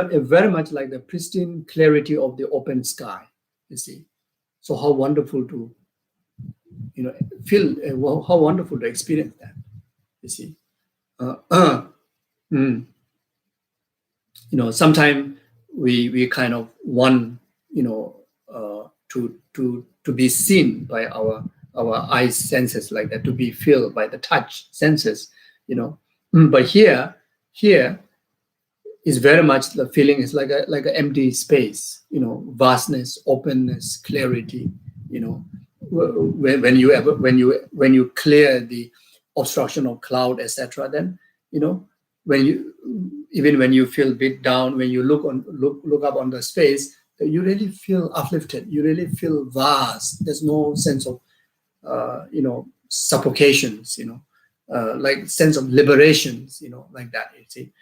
much like the pristine clarity of the open sky. You see, so how wonderful to feel, how wonderful to experience that. You see. Sometimes we kind of want, to be seen by our eyes senses, like that, to be felt by the touch senses, But here is very much the feeling is like an empty space, vastness, openness, clarity, when you clear the obstruction of cloud, etc., then when you even when you feel a bit down, when you look up on the space, you really feel uplifted. You really feel vast. There's no sense of suffocations. Like sense of liberations. Like that. You see.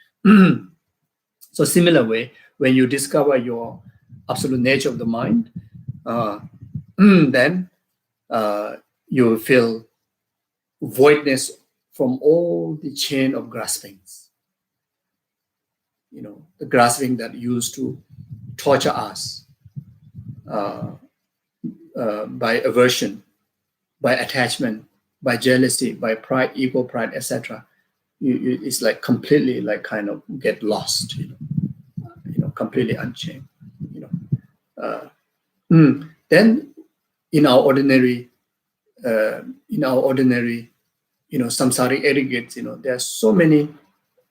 So similar way, when you discover your absolute nature of the mind, then you will feel voidness from all the chain of graspings. The grasping that used to torture us by aversion, by attachment, by jealousy, by pride, ego, pride, etc. It's like completely like kind of get lost. Completely unchained. Then in our ordinary samsaric aggregates, there are so many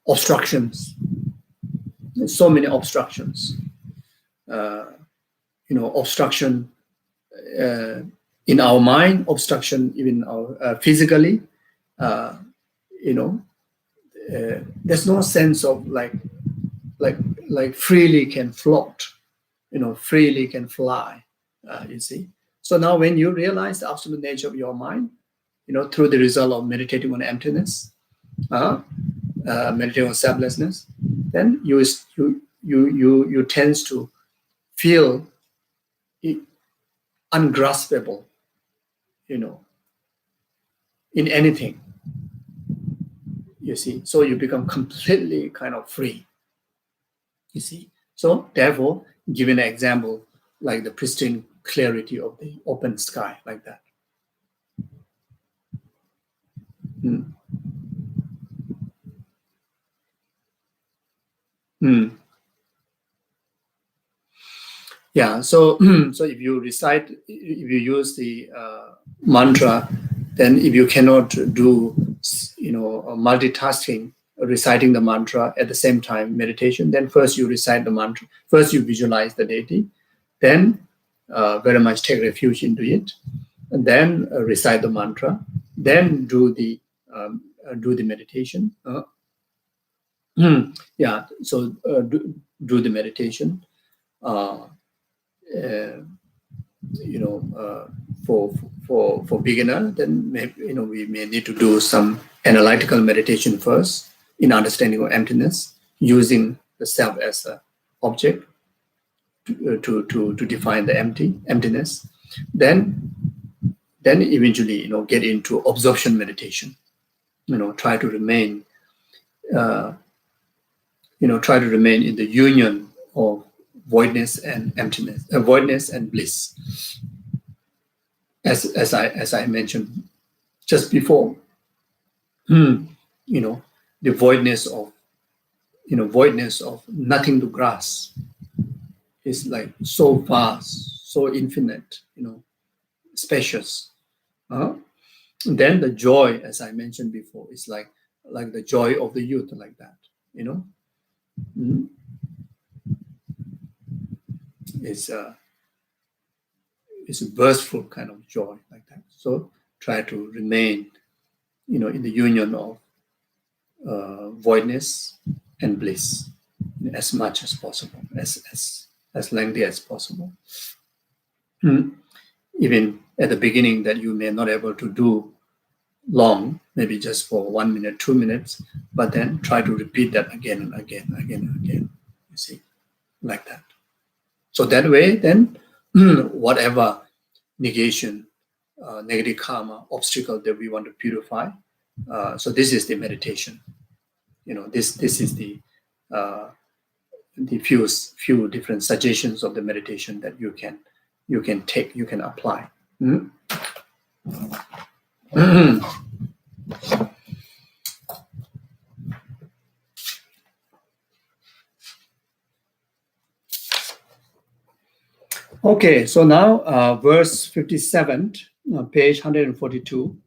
obstructions. Obstruction in our mind, obstruction even our physically. There's no sense of like freely can float, freely can fly. You see. So now when you realize the absolute nature of your mind, through the result of meditating on emptiness, meditating on selflessness, then you tend to feel ungraspable, in anything. You see, so you become completely kind of free. You see, so therefore, given an example like the pristine clarity of the open sky, like that. Yeah. So if you use the mantra, then if you cannot do multitasking, reciting the mantra at the same time meditation, then first you recite the mantra, first you visualize the deity, then very much take refuge into it, and then recite the mantra, then do the meditation. Yeah. So do the meditation. For beginner, then maybe, we may need to do some analytical meditation first in understanding of emptiness, using the self as an object to define the emptiness. Then eventually, get into absorption meditation. Try to remain in the union of voidness and emptiness, voidness and bliss. As I mentioned just before, the voidness of nothing to grasp is like so vast, so infinite, spacious. Then the joy, as I mentioned before, is like the joy of the youth, like that. It's a burstful kind of joy, like that. So try to remain, in the union of voidness and bliss as much as possible, as lengthy as possible. Even at the beginning, that you may not able to do long, maybe just for 1 minute, 2 minutes, but then try to repeat that again and again, you see, like that. So that way, then whatever negation, negative karma, obstacle that we want to purify, so this is the meditation. This is the few different suggestions of the meditation that you can take, you can apply. Okay, so now verse 57, page 142.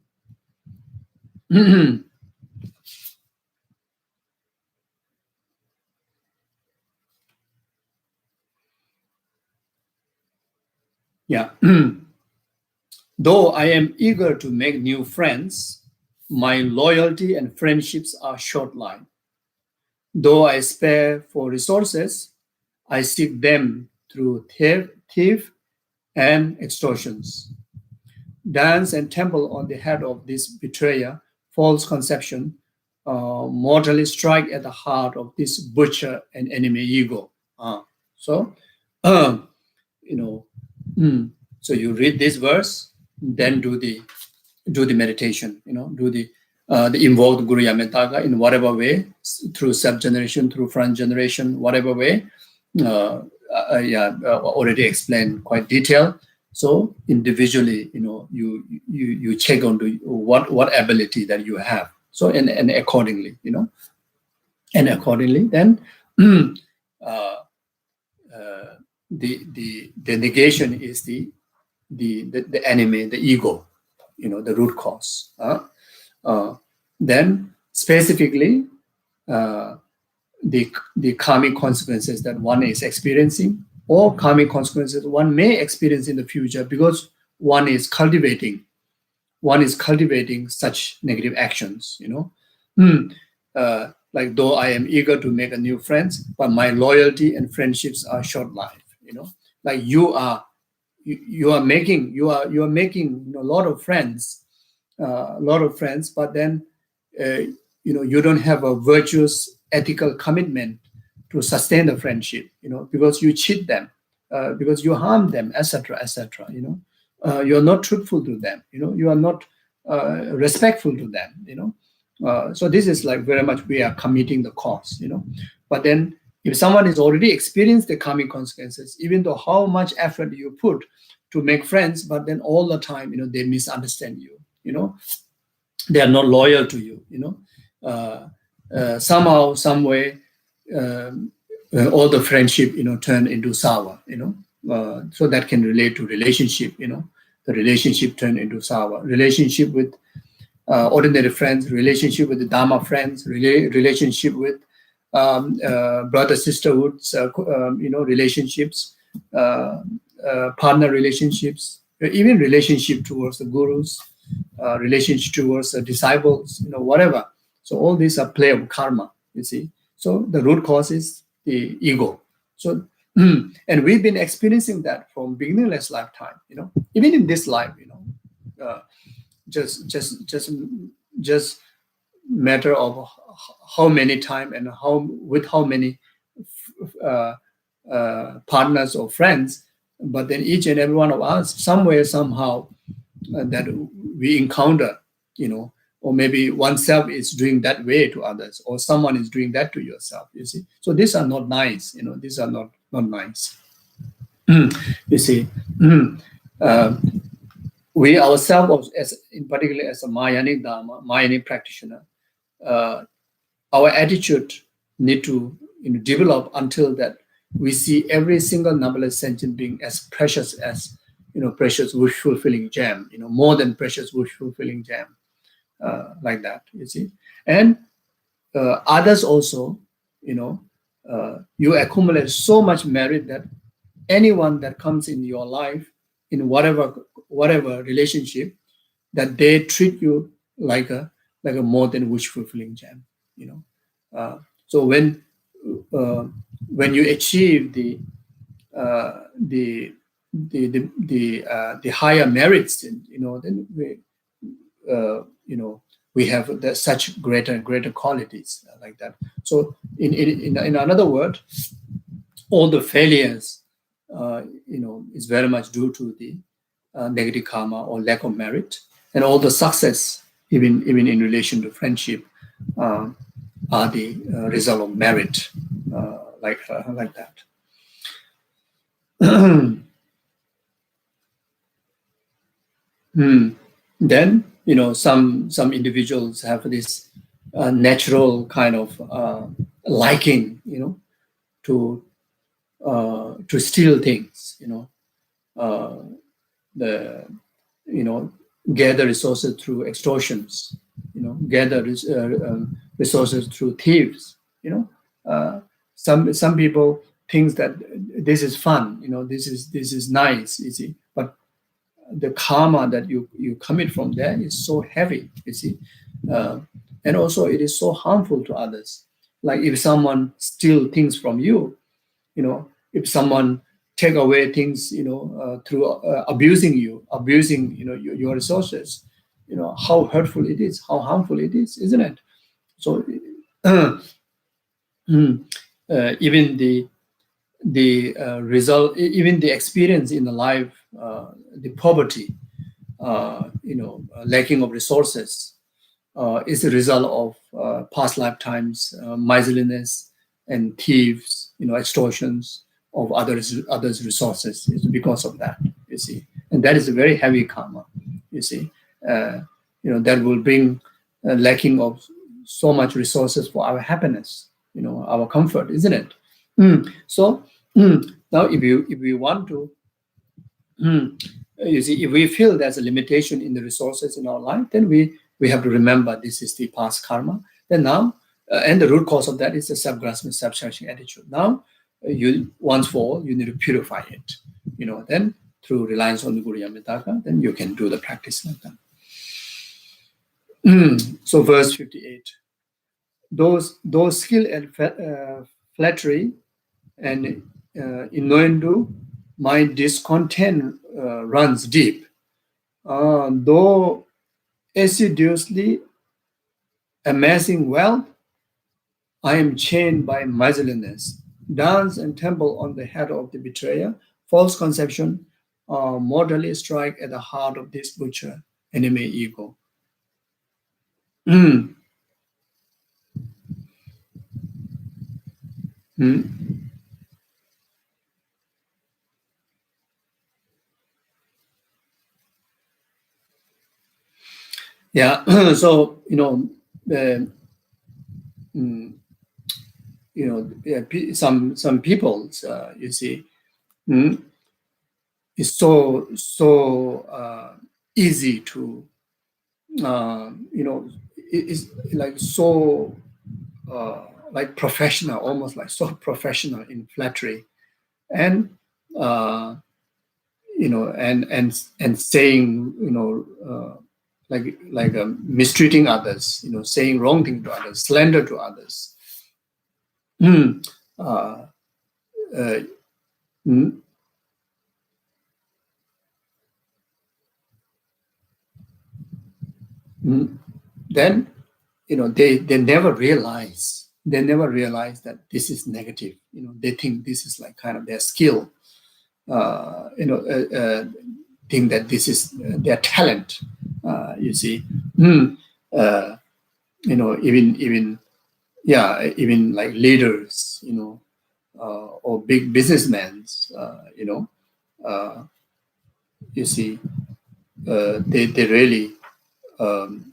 Yeah. Though I am eager to make new friends, my loyalty and friendships are short-lived. Though I spare for resources, I seek them through thief and extortions. Dance and temple on the head of this betrayer, false conception, mortally strike at the heart of this butcher and enemy ego. So, um, you know, so you read this verse, then do the meditation. Do the invoke the Guru Yametaga in whatever way, through sub-generation, through front generation, whatever way. Already explained quite detailed. So individually, you check on what ability that you have. So and accordingly, then the negation is the enemy, the ego, the root cause. Then specifically, the karmic consequences that one is experiencing, or karmic consequences one may experience in the future, because one is cultivating such negative actions. Like, though I am eager to make a new friends, but my loyalty and friendships are short-lived. Like you are making a lot of friends, but then you don't have a virtuous ethical commitment to sustain the friendship, because you cheat them, because you harm them, etc. You're not truthful to them, you are not respectful to them. So this is like very much we are committing the cause. But then if someone has already experienced the karmic consequences, even though how much effort you put to make friends, but then all the time, they misunderstand you, they are not loyal to you, somehow, some way, all the friendship, turn into sour, so that can relate to relationship, the relationship turn into sour. Relationship with ordinary friends, relationship with the Dharma friends, relationship with brother sisterhoods, relationships, partner relationships, even relationship towards the gurus, relationship towards the disciples, whatever. So all these are play of karma, you see. So the root cause is the ego. So and we've been experiencing that from beginningless lifetime, even in this life, just matter of how many time and how many partners or friends, but then each and every one of us, somewhere, somehow, that we encounter, or maybe oneself is doing that way to others, or someone is doing that to yourself, you see. So these are not nice, these are not nice. You see, we ourselves, in particular as a Mahayanic Dharma, Mahayanic practitioner, our attitude need to develop until that we see every single numberless sentient being as precious as precious wish fulfilling gem, more than precious wish fulfilling gem, like that, you see. And others also, you accumulate so much merit that anyone that comes in your life, in whatever relationship, that they treat you like a more than wish fulfilling gem, so when you achieve the higher merits, then we have such greater qualities, like that. So in another word, all the failures, is very much due to the negative karma or lack of merit, and all the success, even in relation to friendship, are the result of merit, like that. Then some individuals have this natural kind of liking, to steal things, gather resources through extortions, gather resources through thieves. Some people think that this is fun, this is nice, you see, but the karma that you commit from there is so heavy, you see. And also it is so harmful to others. Like if someone steal things from you, if someone take away things, through abusing your resources, how hurtful it is, how harmful it is, isn't it? So even the result, even the experience in the life, the poverty, lacking of resources, is a result of past lifetimes, miserliness and thieves, extortions of others' resources. It's because of that, you see, and that is a very heavy karma, you see. That will bring lacking of so much resources for our happiness, our comfort, isn't it? So now, if we want to, you see, if we feel there's a limitation in the resources in our life, then we have to remember this is the past karma. Then now, and the root cause of that is the self-grasping, self-cherishing attitude. Now, you once for all, you need to purify it. Then through reliance on the Guru Yamitaka, then you can do the practice like that. So, verse 58. Those skill and flattery and innuendo, my discontent runs deep. Though assiduously amassing wealth, I am chained by miserliness. Dance and temple on the head of the betrayer, false conception, mortally strike at the heart of this butcher, enemy ego. Yeah. So some people, you see, it's so easy to it's like so like professional, almost like so professional in flattery, and and saying like mistreating others, saying wrong thing to others, slander to others. uh, mm, then they never realize that this is negative. They think this is like kind of their skill. Think that this is their talent. You see, even like leaders, or big businessmen, you see, they really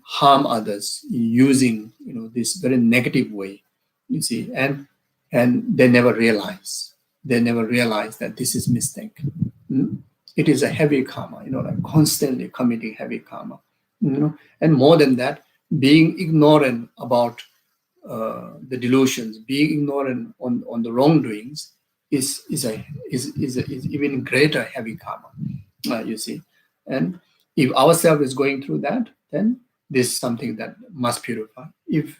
harm others using this very negative way, you see, and they never realize that this is mistake. It is a heavy karma, like constantly committing heavy karma, and more than that, being ignorant about the delusions, being ignorant on the wrongdoings is even greater heavy karma, you see. And if ourselves is going through that, then this is something that must purify. If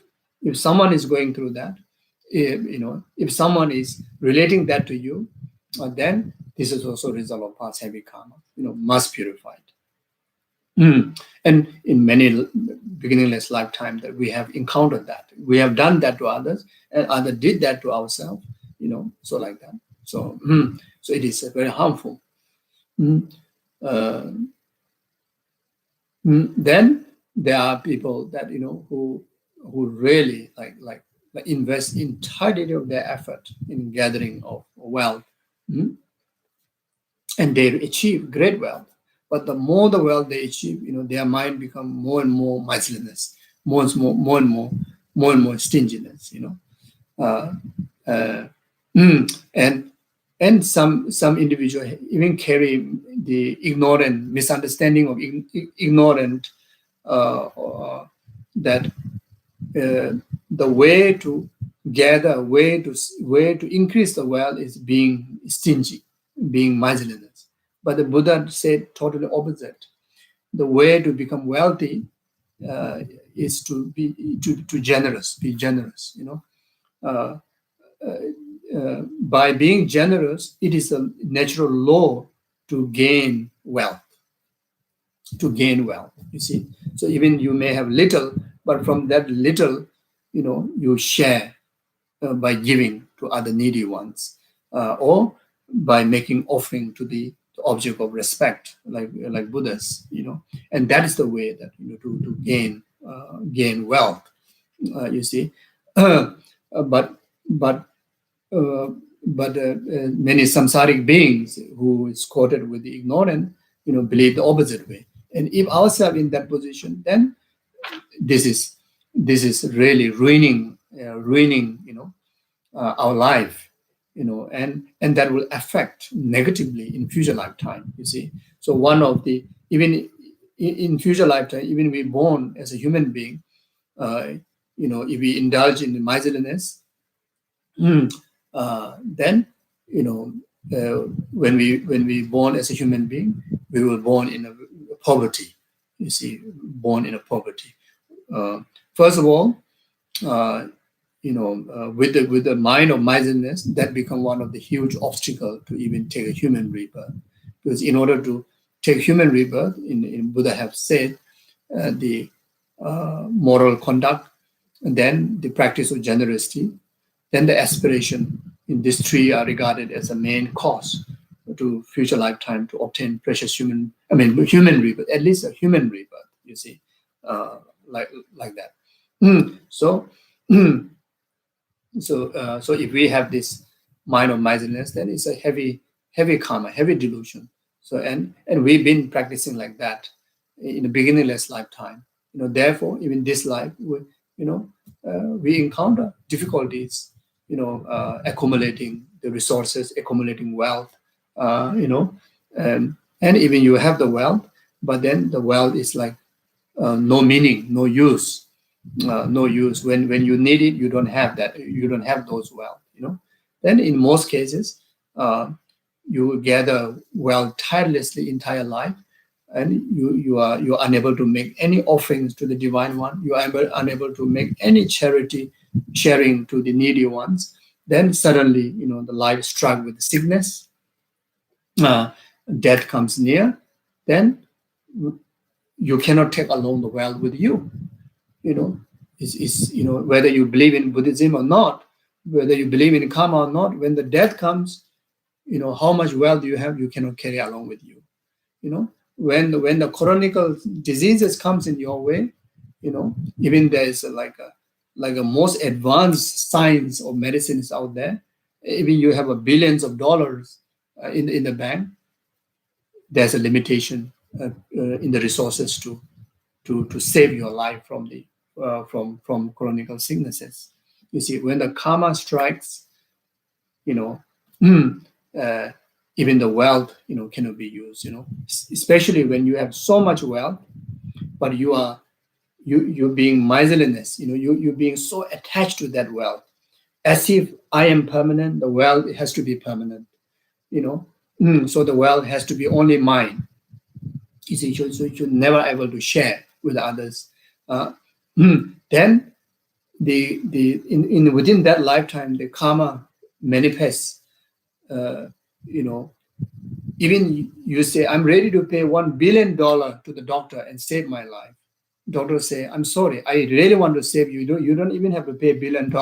someone is going through that, if someone is relating that to you, then this is also a result of past heavy karma, must purify it. And in many beginningless lifetime that we have encountered that, we have done that to others, and others did that to ourselves, so like that. So so it is very harmful. Then there are people that who really like invest entirety of their effort in gathering of wealth, and they achieve great wealth. But the more the wealth they achieve, their mind become more and more miserliness, more and more stinginess, and some individual even carry the ignorant misunderstanding of ignorant that the way to gather, way to increase the wealth is being stingy, being miserliness. But the Buddha said totally opposite. The way to become wealthy is to be generous. Be generous. Uh, by being generous, it is a natural law to gain wealth. To gain wealth, you see. So even you may have little, but from that little, you share by giving to other needy ones, or by making offering to the object of respect, like Buddhas, and that is the way that to gain wealth, you see. But but uh, many samsaric beings who is quoted with the ignorant, believe the opposite way. And if ourselves in that position, then this is really ruining our life, and that will affect negatively in future lifetime. You see, so one of the even in future lifetime, even we born as a human being, if we indulge in miserliness, then when we born as a human being, we were born in a poverty. You see, born in a poverty. First of all, with the mind of miserliness, that become one of the huge obstacle to even take a human rebirth. Because in order to take human rebirth, in Buddha have said the moral conduct, and then the practice of generosity, then the aspiration. In these three are regarded as a main cause to future lifetime to obtain precious human rebirth, at least a human rebirth. You see, like that. So. So if we have this mind of miserliness, then it's a heavy karma, heavy delusion. So and we've been practicing like that in the beginningless lifetime. Therefore, even this life, we encounter difficulties. Accumulating the resources, accumulating wealth. And even you have the wealth, but then the wealth is like no meaning, no use. No use. When you need it, you don't have that. You don't have those wealth. Then in most cases, you gather wealth tirelessly entire life, and you're unable to make any offerings to the divine one. You are unable to make any charity sharing to the needy ones. Then suddenly, the life struck with sickness, death comes near. Then you cannot take along the wealth with you. Whether you believe in Buddhism or not, whether you believe in karma or not, when the death comes, how much wealth you have, you cannot carry along with you. When the chronic diseases comes in your way, even there is like a most advanced science of medicines out there, even you have billions of dollars in the bank, there's a limitation in the resources to save your life from the from chronic sicknesses. You see, when the karma strikes, even the wealth, cannot be used. Especially when you have so much wealth, but you're being miserliness. You're being so attached to that wealth, as if I am permanent. The wealth has to be permanent. So the wealth has to be only mine. You see, so you're never able to share with others. Then within that lifetime, the karma manifests. Even you say, I'm ready to pay $1 billion to the doctor and save my life. Doctor say, I'm sorry, I really want to save you. You don't even have to pay $1 billion.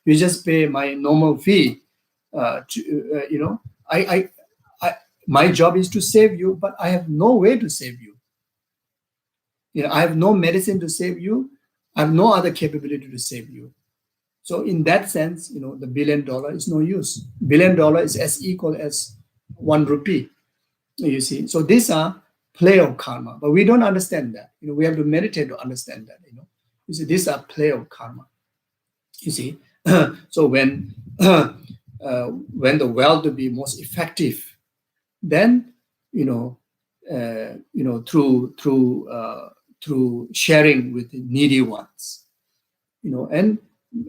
You just pay my normal fee. My job is to save you, but I have no way to save you. I have no medicine to save you. I have no other capability to save you. So in that sense, the $1 billion is no use. $1 billion is as equal as 1 rupee. You see, so these are play of karma, but we don't understand that. We have to meditate to understand that. You see, these are play of karma. You see, so when the wealth to be most effective, then through sharing with the needy ones, and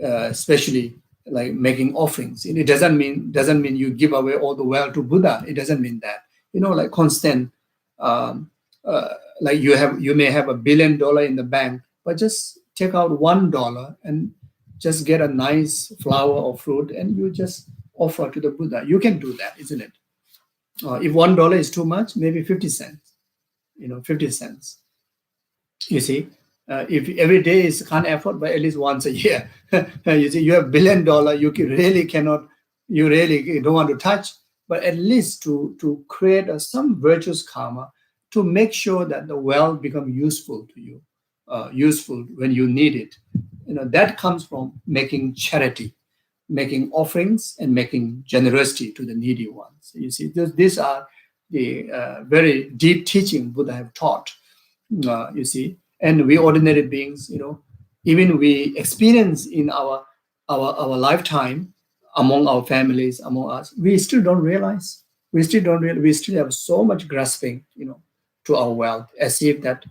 especially like making offerings. It doesn't mean you give away all the wealth to Buddha. It doesn't mean that. like constant, like you may have $1 billion in the bank, but just take out $1 and just get a nice flower or fruit and you just offer to the Buddha. You can do that, isn't it? If $1 is too much, maybe 50 cents, 50 cents. You see, if every day is can't afford, but at least once a year, you see, you have $1 billion, you really don't want to touch, but at least to create some virtuous karma to make sure that the wealth become useful to you, useful when you need it. That comes from making charity, making offerings, and making generosity to the needy ones. You see, these are the very deep teaching Buddha have taught. You see, and we ordinary beings, even we experience in our lifetime among our families, among us, we still don't realize. We still have so much grasping, to our wealth, as if that,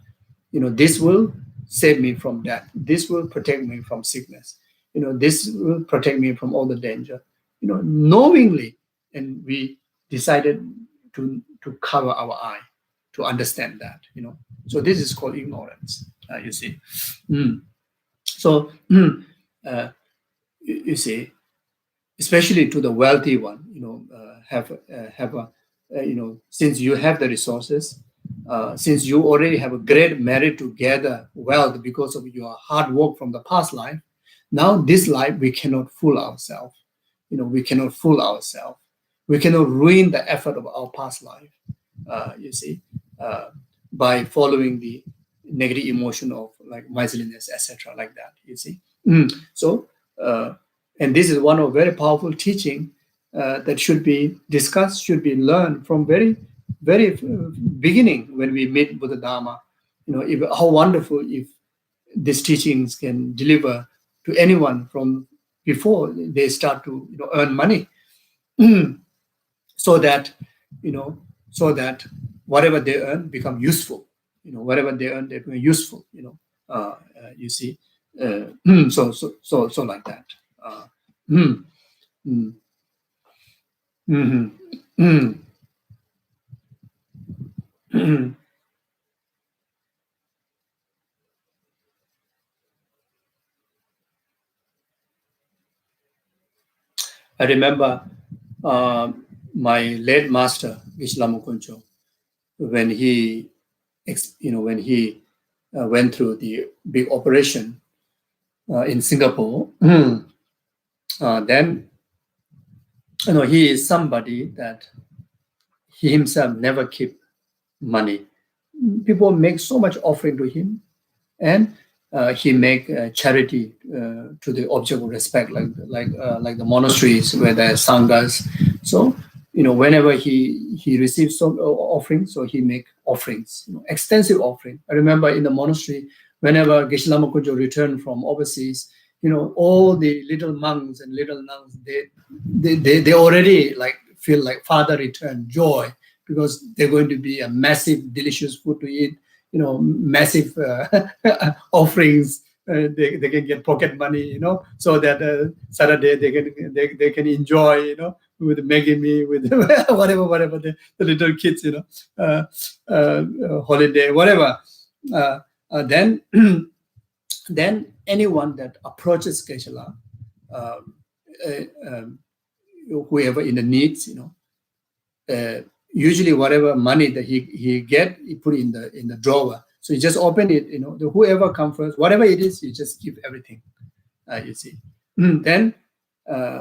this will save me from death. This will protect me from sickness. This will protect me from all the danger. Knowingly, and we decided to cover our eye to understand that. So this is called ignorance. You see. So you see, especially to the wealthy one, have a since you have the resources, since you already have a great merit to gather wealth because of your hard work from the past life, now this life we cannot fool ourselves. We cannot fool ourselves. We cannot ruin the effort of our past life. You see, by following the negative emotion of like miserliness, etc., like that. You see. So, and this is one of very powerful teaching that should be discussed, should be learned from very, very beginning when we meet Buddha Dharma. How wonderful if these teachings can deliver to anyone from before they start to earn money, so that whatever they earn become useful. Whatever they earn, they become useful. You see, so like that. Mm, mm, mhm, mm, mm. I remember my late master, Geshe Konchok, when he, went through the big operation in Singapore. Then, he is somebody that he himself never keep money. People make so much offering to him, and he make charity to the object of respect, like the monasteries where there are sanghas. So whenever he receives some offerings, so he make offerings, extensive offering. I remember in the monastery, whenever Geshe Lama Konchok returned from overseas, all the little monks and little nuns, they already like feel like father returned, joy, because they're going to be a massive delicious food to eat, massive offerings. They can get pocket money, so that Saturday they can enjoy, with Maggie me, with whatever the little kids, holiday, whatever. Then then anyone that approaches Geshe-la, whoever in the needs, usually whatever money that he get, he put in the drawer. So you just open it, whoever comes first, whatever it is, you just give everything. You see. Then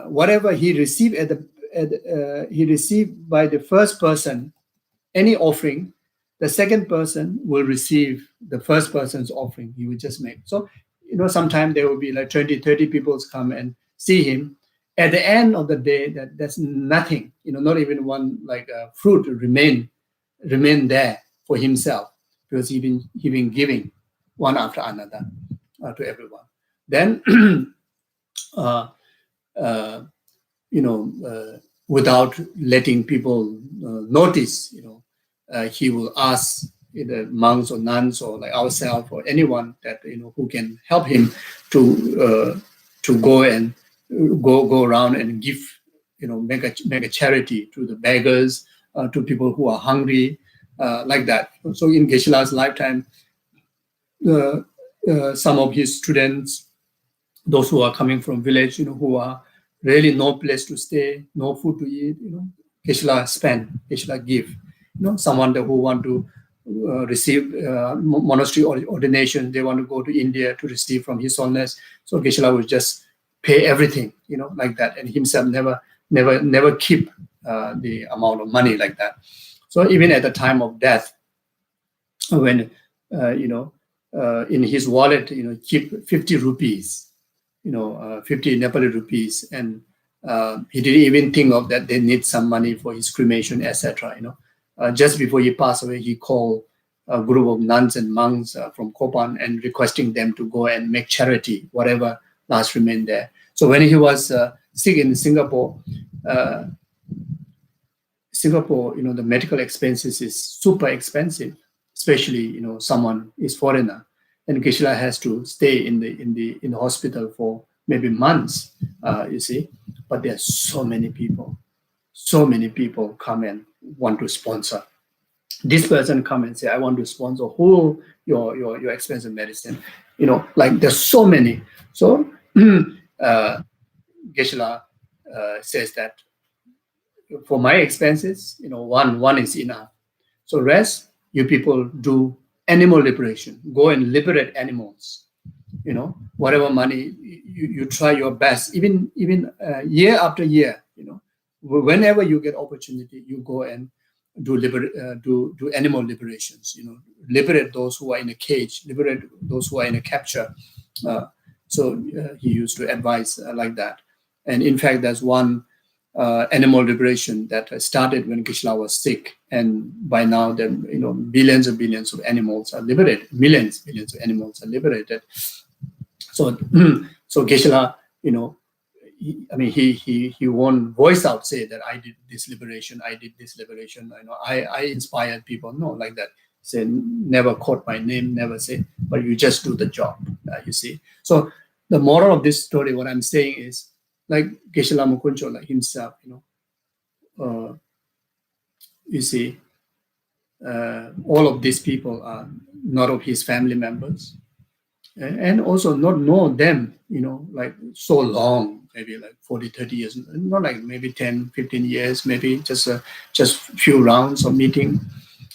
whatever he received he received by the first person, any offering, the second person will receive the first person's offering he will just make. So, sometimes there will be like 20, 30 people come and see him. At the end of the day, that's nothing, not even one like fruit remain there for himself, because he been giving one after another to everyone. Then, without letting people notice, he will ask either monks or nuns or like ourselves or anyone that who can help him to go around and give, make a charity to the beggars, to people who are hungry, like that. So in Geshe-la's lifetime, some of his students, those who are coming from village, who are really no place to stay, no food to eat, Geshe-la spend, Geshe-la give. Someone who want to receive monastery ordination, they want to go to India to receive from His Holiness. So Geshe-la would just pay everything, like that, and himself never keep the amount of money like that. So even at the time of death, when in his wallet, keep 50 rupees, 50 Nepali rupees, and he didn't even think of that they need some money for his cremation, etc. Just before he passed away, he called a group of nuns and monks from Kopan and requesting them to go and make charity, whatever last remained there. So when he was sick in Singapore, the medical expenses is super expensive, especially someone is foreigner, and Geshe-la has to stay in the hospital for maybe months, you see. But there are so many people come and want to sponsor. This person come and say, I want to sponsor whole your expensive medicine. Like there's so many. So Geshe-la says that for my expenses, one is enough. So rest, you people do animal liberation. Go and liberate animals. Whatever money, you try your best. Even year after year, whenever you get opportunity, you go and do animal liberations. Liberate those who are in a cage. Liberate those who are in a capture. So he used to advise like that. And in fact, there's one animal liberation that started when Geshe-la was sick, and by now, billions and billions of animals are liberated. Millions of animals are liberated. So Geshe-la, he won't voice out say that I did this liberation. I inspired people. No, like that. Say never quote my name, never say, but you just do the job. You see. So the moral of this story, what I'm saying is, like Geshe Lama Konchok, like himself, you see, all of these people are not of his family members, and also not know them, like so long, maybe like 40, 30 years, not like maybe 10, 15 years, maybe just few rounds of meeting,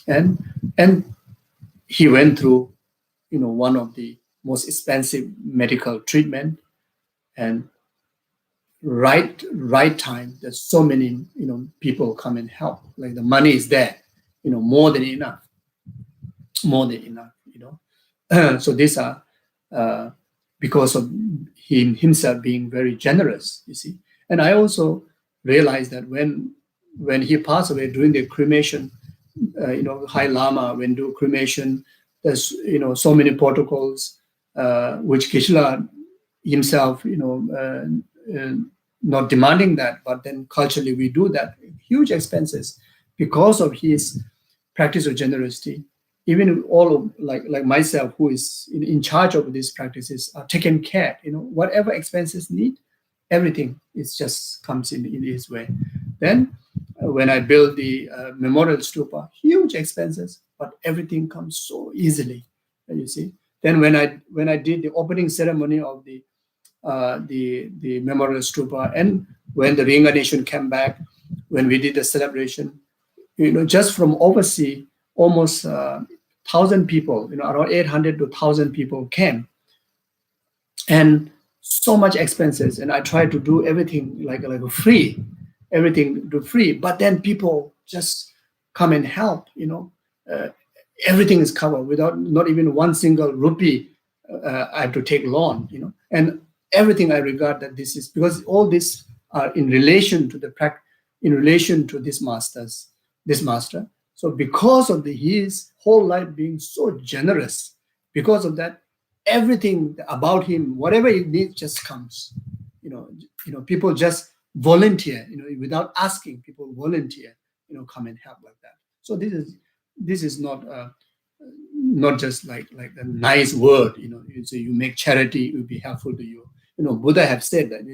and he went through, one of the most expensive medical treatment, and right time, there's so many people come and help, like the money is there, more than enough. So these are because of himself being very generous, you see. And I also realized that when he passed away during the cremation, High Lama, when do cremation, there's so many protocols which Geshe-la himself not demanding that, but then culturally we do that. Huge expenses because of his practice of generosity. Even all of like myself, who is in charge of these practices, are taken care. Whatever expenses need, everything is just comes in his way. Then when I build the memorial stupa, huge expenses, but everything comes so easily. You see. Then when I did the opening ceremony of the memorial stupa, and when the reincarnation came back, when we did the celebration, just from overseas, almost 1,000 people, around 800 to 1,000 people came, and so much expenses. And I tried to do everything like free, but then people just come and help. Everything is covered without not even one single rupee. I have to take loan, and everything I regard that this is because all this are in relation to this master. So because of his whole life being so generous, because of that, everything about him, whatever he needs, just comes. People just volunteer. Without asking, people volunteer. Come and help like that. So this is not just like a nice word. You say you make charity, it will be helpful to you. Buddha have said that.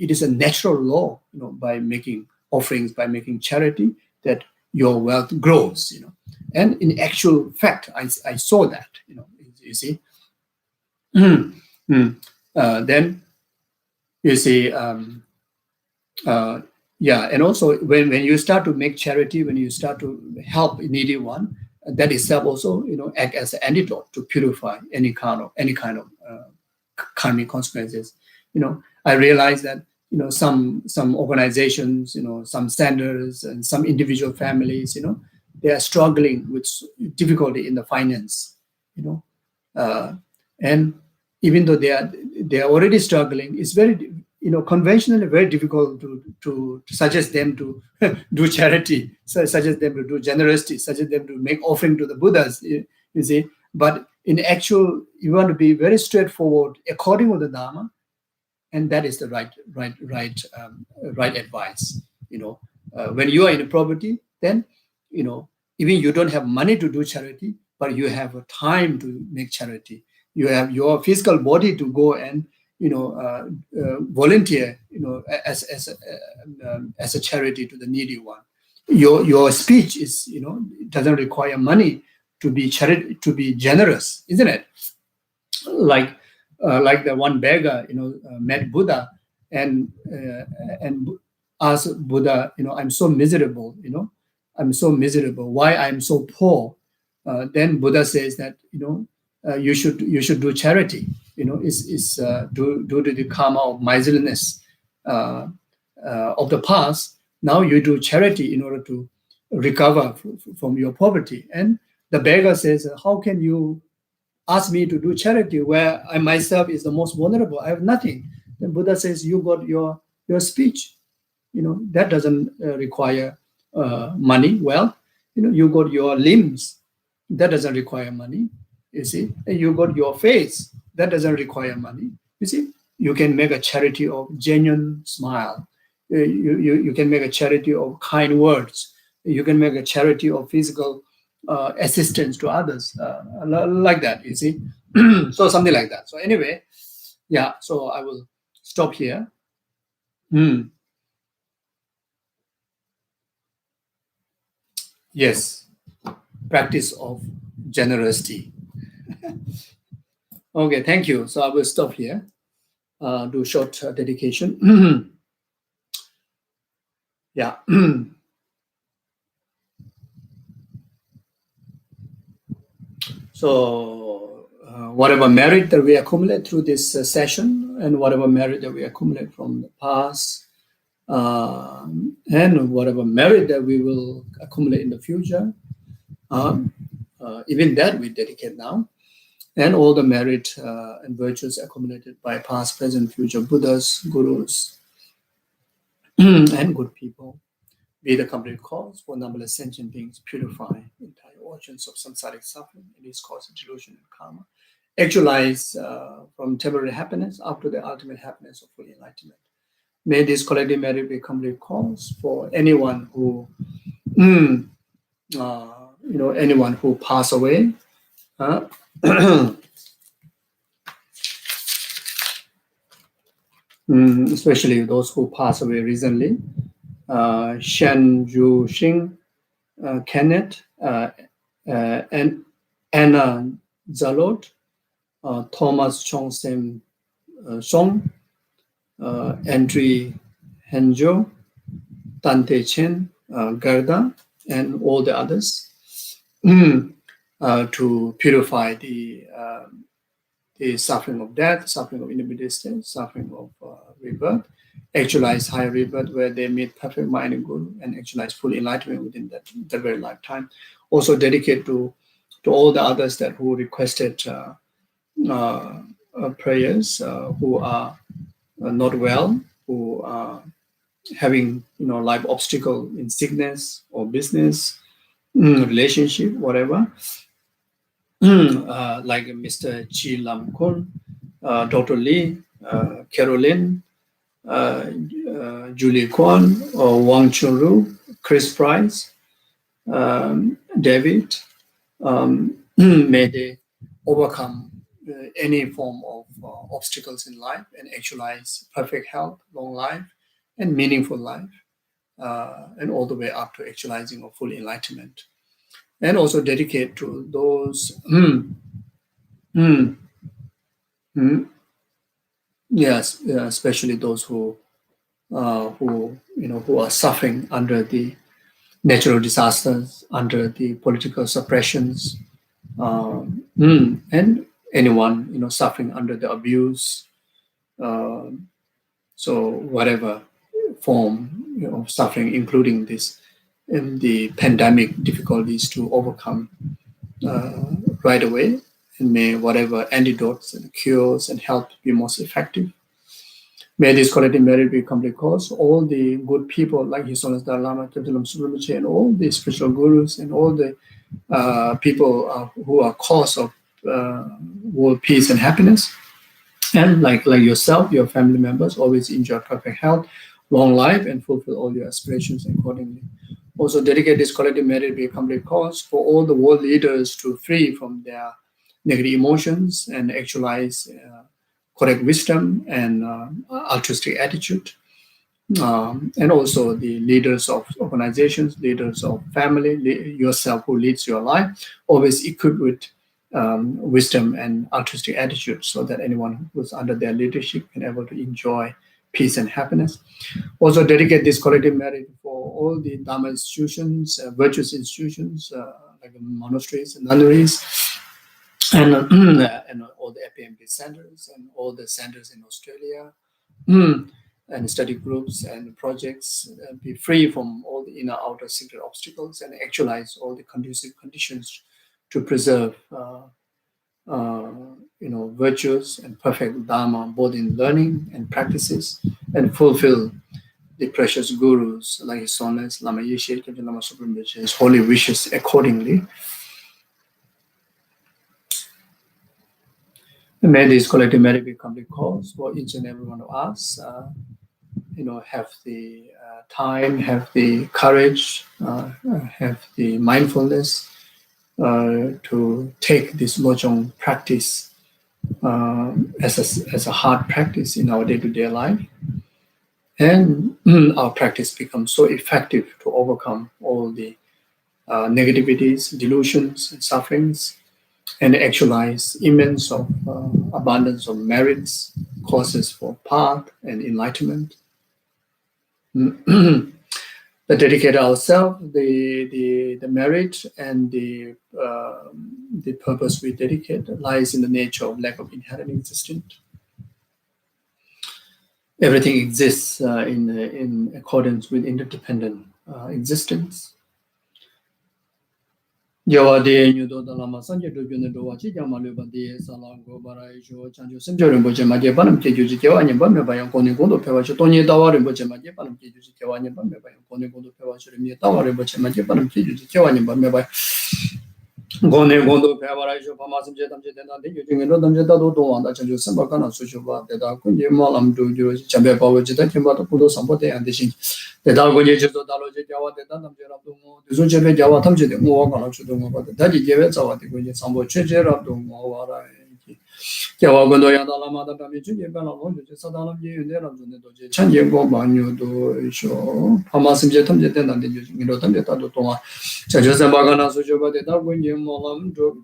It is a natural law. By making offerings, by making charity, that your wealth grows. And in actual fact, I saw that. You see. Then you see. And also when you start to make charity, when you start to help a needy one, that itself also act as an antidote to purify any kind of karmic consequences. I realize that some organizations, some centers and some individual families, they are struggling with difficulty in the finance, and even though they are already struggling, it's very conventionally very difficult to suggest them to do charity, suggest them to do generosity, suggest them to make offering to the Buddhas. You see, but in actual, you want to be very straightforward according to the Dharma, and that is the right advice. When you are in poverty, then even you don't have money to do charity, but you have a time to make charity. You have your physical body to go and volunteer, as a charity to the needy one. Your speech is, doesn't require money to be generous, isn't it? Like the one beggar, met Buddha and asked Buddha, I'm so miserable, I'm so miserable. Why I'm so poor? Then Buddha says that, you should do charity. Is due to the karma of miserliness of the past. Now you do charity in order to recover from your poverty. And the beggar says, how can you ask me to do charity where I myself is the most vulnerable? I have nothing. Then Buddha says, you got your speech. That doesn't require money. Well, you got your limbs. That doesn't require money. You see, and you got your face. That doesn't require money. You see, you can make a charity of genuine smile. You can make a charity of kind words. You can make a charity of physical assistance to others, like that. You see, so something like that. So anyway, yeah. So I will stop here. Yes, practice of generosity. Okay, thank you. So I will stop here. Do short dedication. Yeah. So whatever merit that we accumulate through this session, and whatever merit that we accumulate from the past, and whatever merit that we will accumulate in the future, even that we dedicate now, and all the merit and virtues accumulated by past, present, future Buddhas, Gurus, and good people, be the complete cause for numberless sentient beings, purify entire oceans of samsaric suffering, and its cause of delusion and karma, actualize from temporary happiness up to the ultimate happiness of full enlightenment. May this collective merit be complete cause for anyone who, anyone who pass away, especially those who pass away recently. Shen Ju Xing, Kenneth, and Anna Zalot, Thomas Chong Sem Song, Andrew Henjo, Dante Chen, Gerda, and all the others, to purify the suffering of death, suffering of intermediate state, suffering of rebirth, actualize higher rebirth where they meet perfect mind and guru, and actualize full enlightenment within that very lifetime. Also dedicate to all the others that who requested prayers, who are not well, who are having life obstacle in sickness or business, relationship, whatever. Like Mr. Chi Lam Kun, Dr. Lee, Caroline, Julie Kwan, or Wang Chunru, Chris Price, David, may they overcome any form of obstacles in life and actualize perfect health, long life, and meaningful life, and all the way up to actualizing of full enlightenment. And also dedicate to those, yes, especially those who are suffering under the natural disasters, under the political suppressions, and anyone suffering under the abuse. So whatever form of suffering, including this and the pandemic difficulties to overcome right away, and may whatever antidotes and cures and help be most effective. May this collective merit be complete cause. All the good people like His Holiness Dalai Lama, and all the spiritual gurus and all the people who are cause of world peace and happiness. And like yourself, your family members, always enjoy perfect health, long life, and fulfill all your aspirations accordingly. Also dedicate this collective merit be a complete cause for all the world leaders to free from their negative emotions and actualize correct wisdom and altruistic attitude. And also the leaders of organizations, leaders of family, yourself who leads your life, always equipped with wisdom and altruistic attitude, so that anyone who's under their leadership can able to enjoy peace and happiness. Also dedicate this collective merit for all the Dharma institutions, virtuous institutions, like monasteries and nunneries, and all the FPMP centers and all the centers in Australia, and study groups and projects, be free from all the inner outer secret obstacles and actualize all the conducive conditions to preserve virtues and perfect Dharma, both in learning and practices, and fulfill the precious gurus like His Holiness Lama Geshe, Lama Supreme Geshe's holy wishes accordingly. And may this collective merit be complete cause for each and every one of us. Have the time, have the courage, have the mindfulness to take this Lojong practice as a hard practice in our day-to-day life. And our practice becomes so effective to overcome all the negativities, delusions, and sufferings, and actualize immense of abundance of merits, causes for path and enlightenment. The dedicate ourselves, the merit and the purpose we dedicate lies in the nature of lack of inherent existence. Everything exists in accordance with interdependent existence. Yawade Yudo Lama Sanja Dubuna Dowachi Yamalubadi Salango Barajo Chanjo Simjorin Bojamaja Banam Keju Kawanya Bambayan Konigondo Pewacho Tony Dawarin Bojamaja Banam Keju Kawanya Bambayan Konigondo Pewacho Tawarin Bojamaja Banam Keju Kawanya Bambay Gone Gondo Pevarajo Pamasam Jetam Jetan, using Rodam Jetado Doan, Chanjo Sambakana Sushova, the Dakundi Malam do Chambe Power Jetan, but Pudo Sampote and the Shin. The Dagoje Daloje Jawa, the Danam Jerabu, the Sujabe Java Tamji, the Moa Chudum, the Daddy Jevetsawa, the Sambo Chejera, Moa, Jawagondo Yadalama, the Damichi, Bella, Sadanam, the Chanjego Banyo do show, Pamasim Jetam Jetan, and the using Rotam Jetado Toma, Chajosabagana Sujova, the Dagoje Molam, drove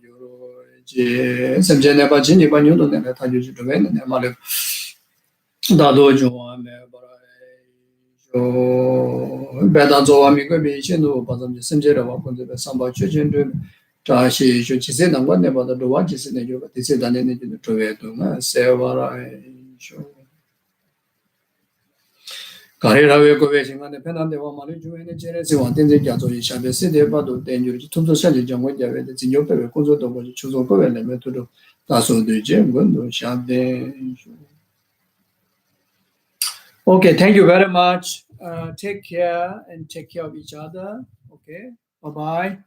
your Sam Geneva Gini Banyo, and the Tajuju to Ven and Malek Dadojo, Bedazo amigo Bichino, Bazam Sengera, the Samba Chujin, Tashi, Chuchis, and one about the watches in the Yoga, this is done in the Toveto, Sevara. Carrera Govation on the pen on the woman doing the Genesis, one thing the Jazo Shabe City about the danger to the Sally John with the Senior Pecozo, the Chuzo element to do. That's all the gym, Gundo, Shabe. Okay, thank you very much. Take care and take care of each other. Okay, bye-bye.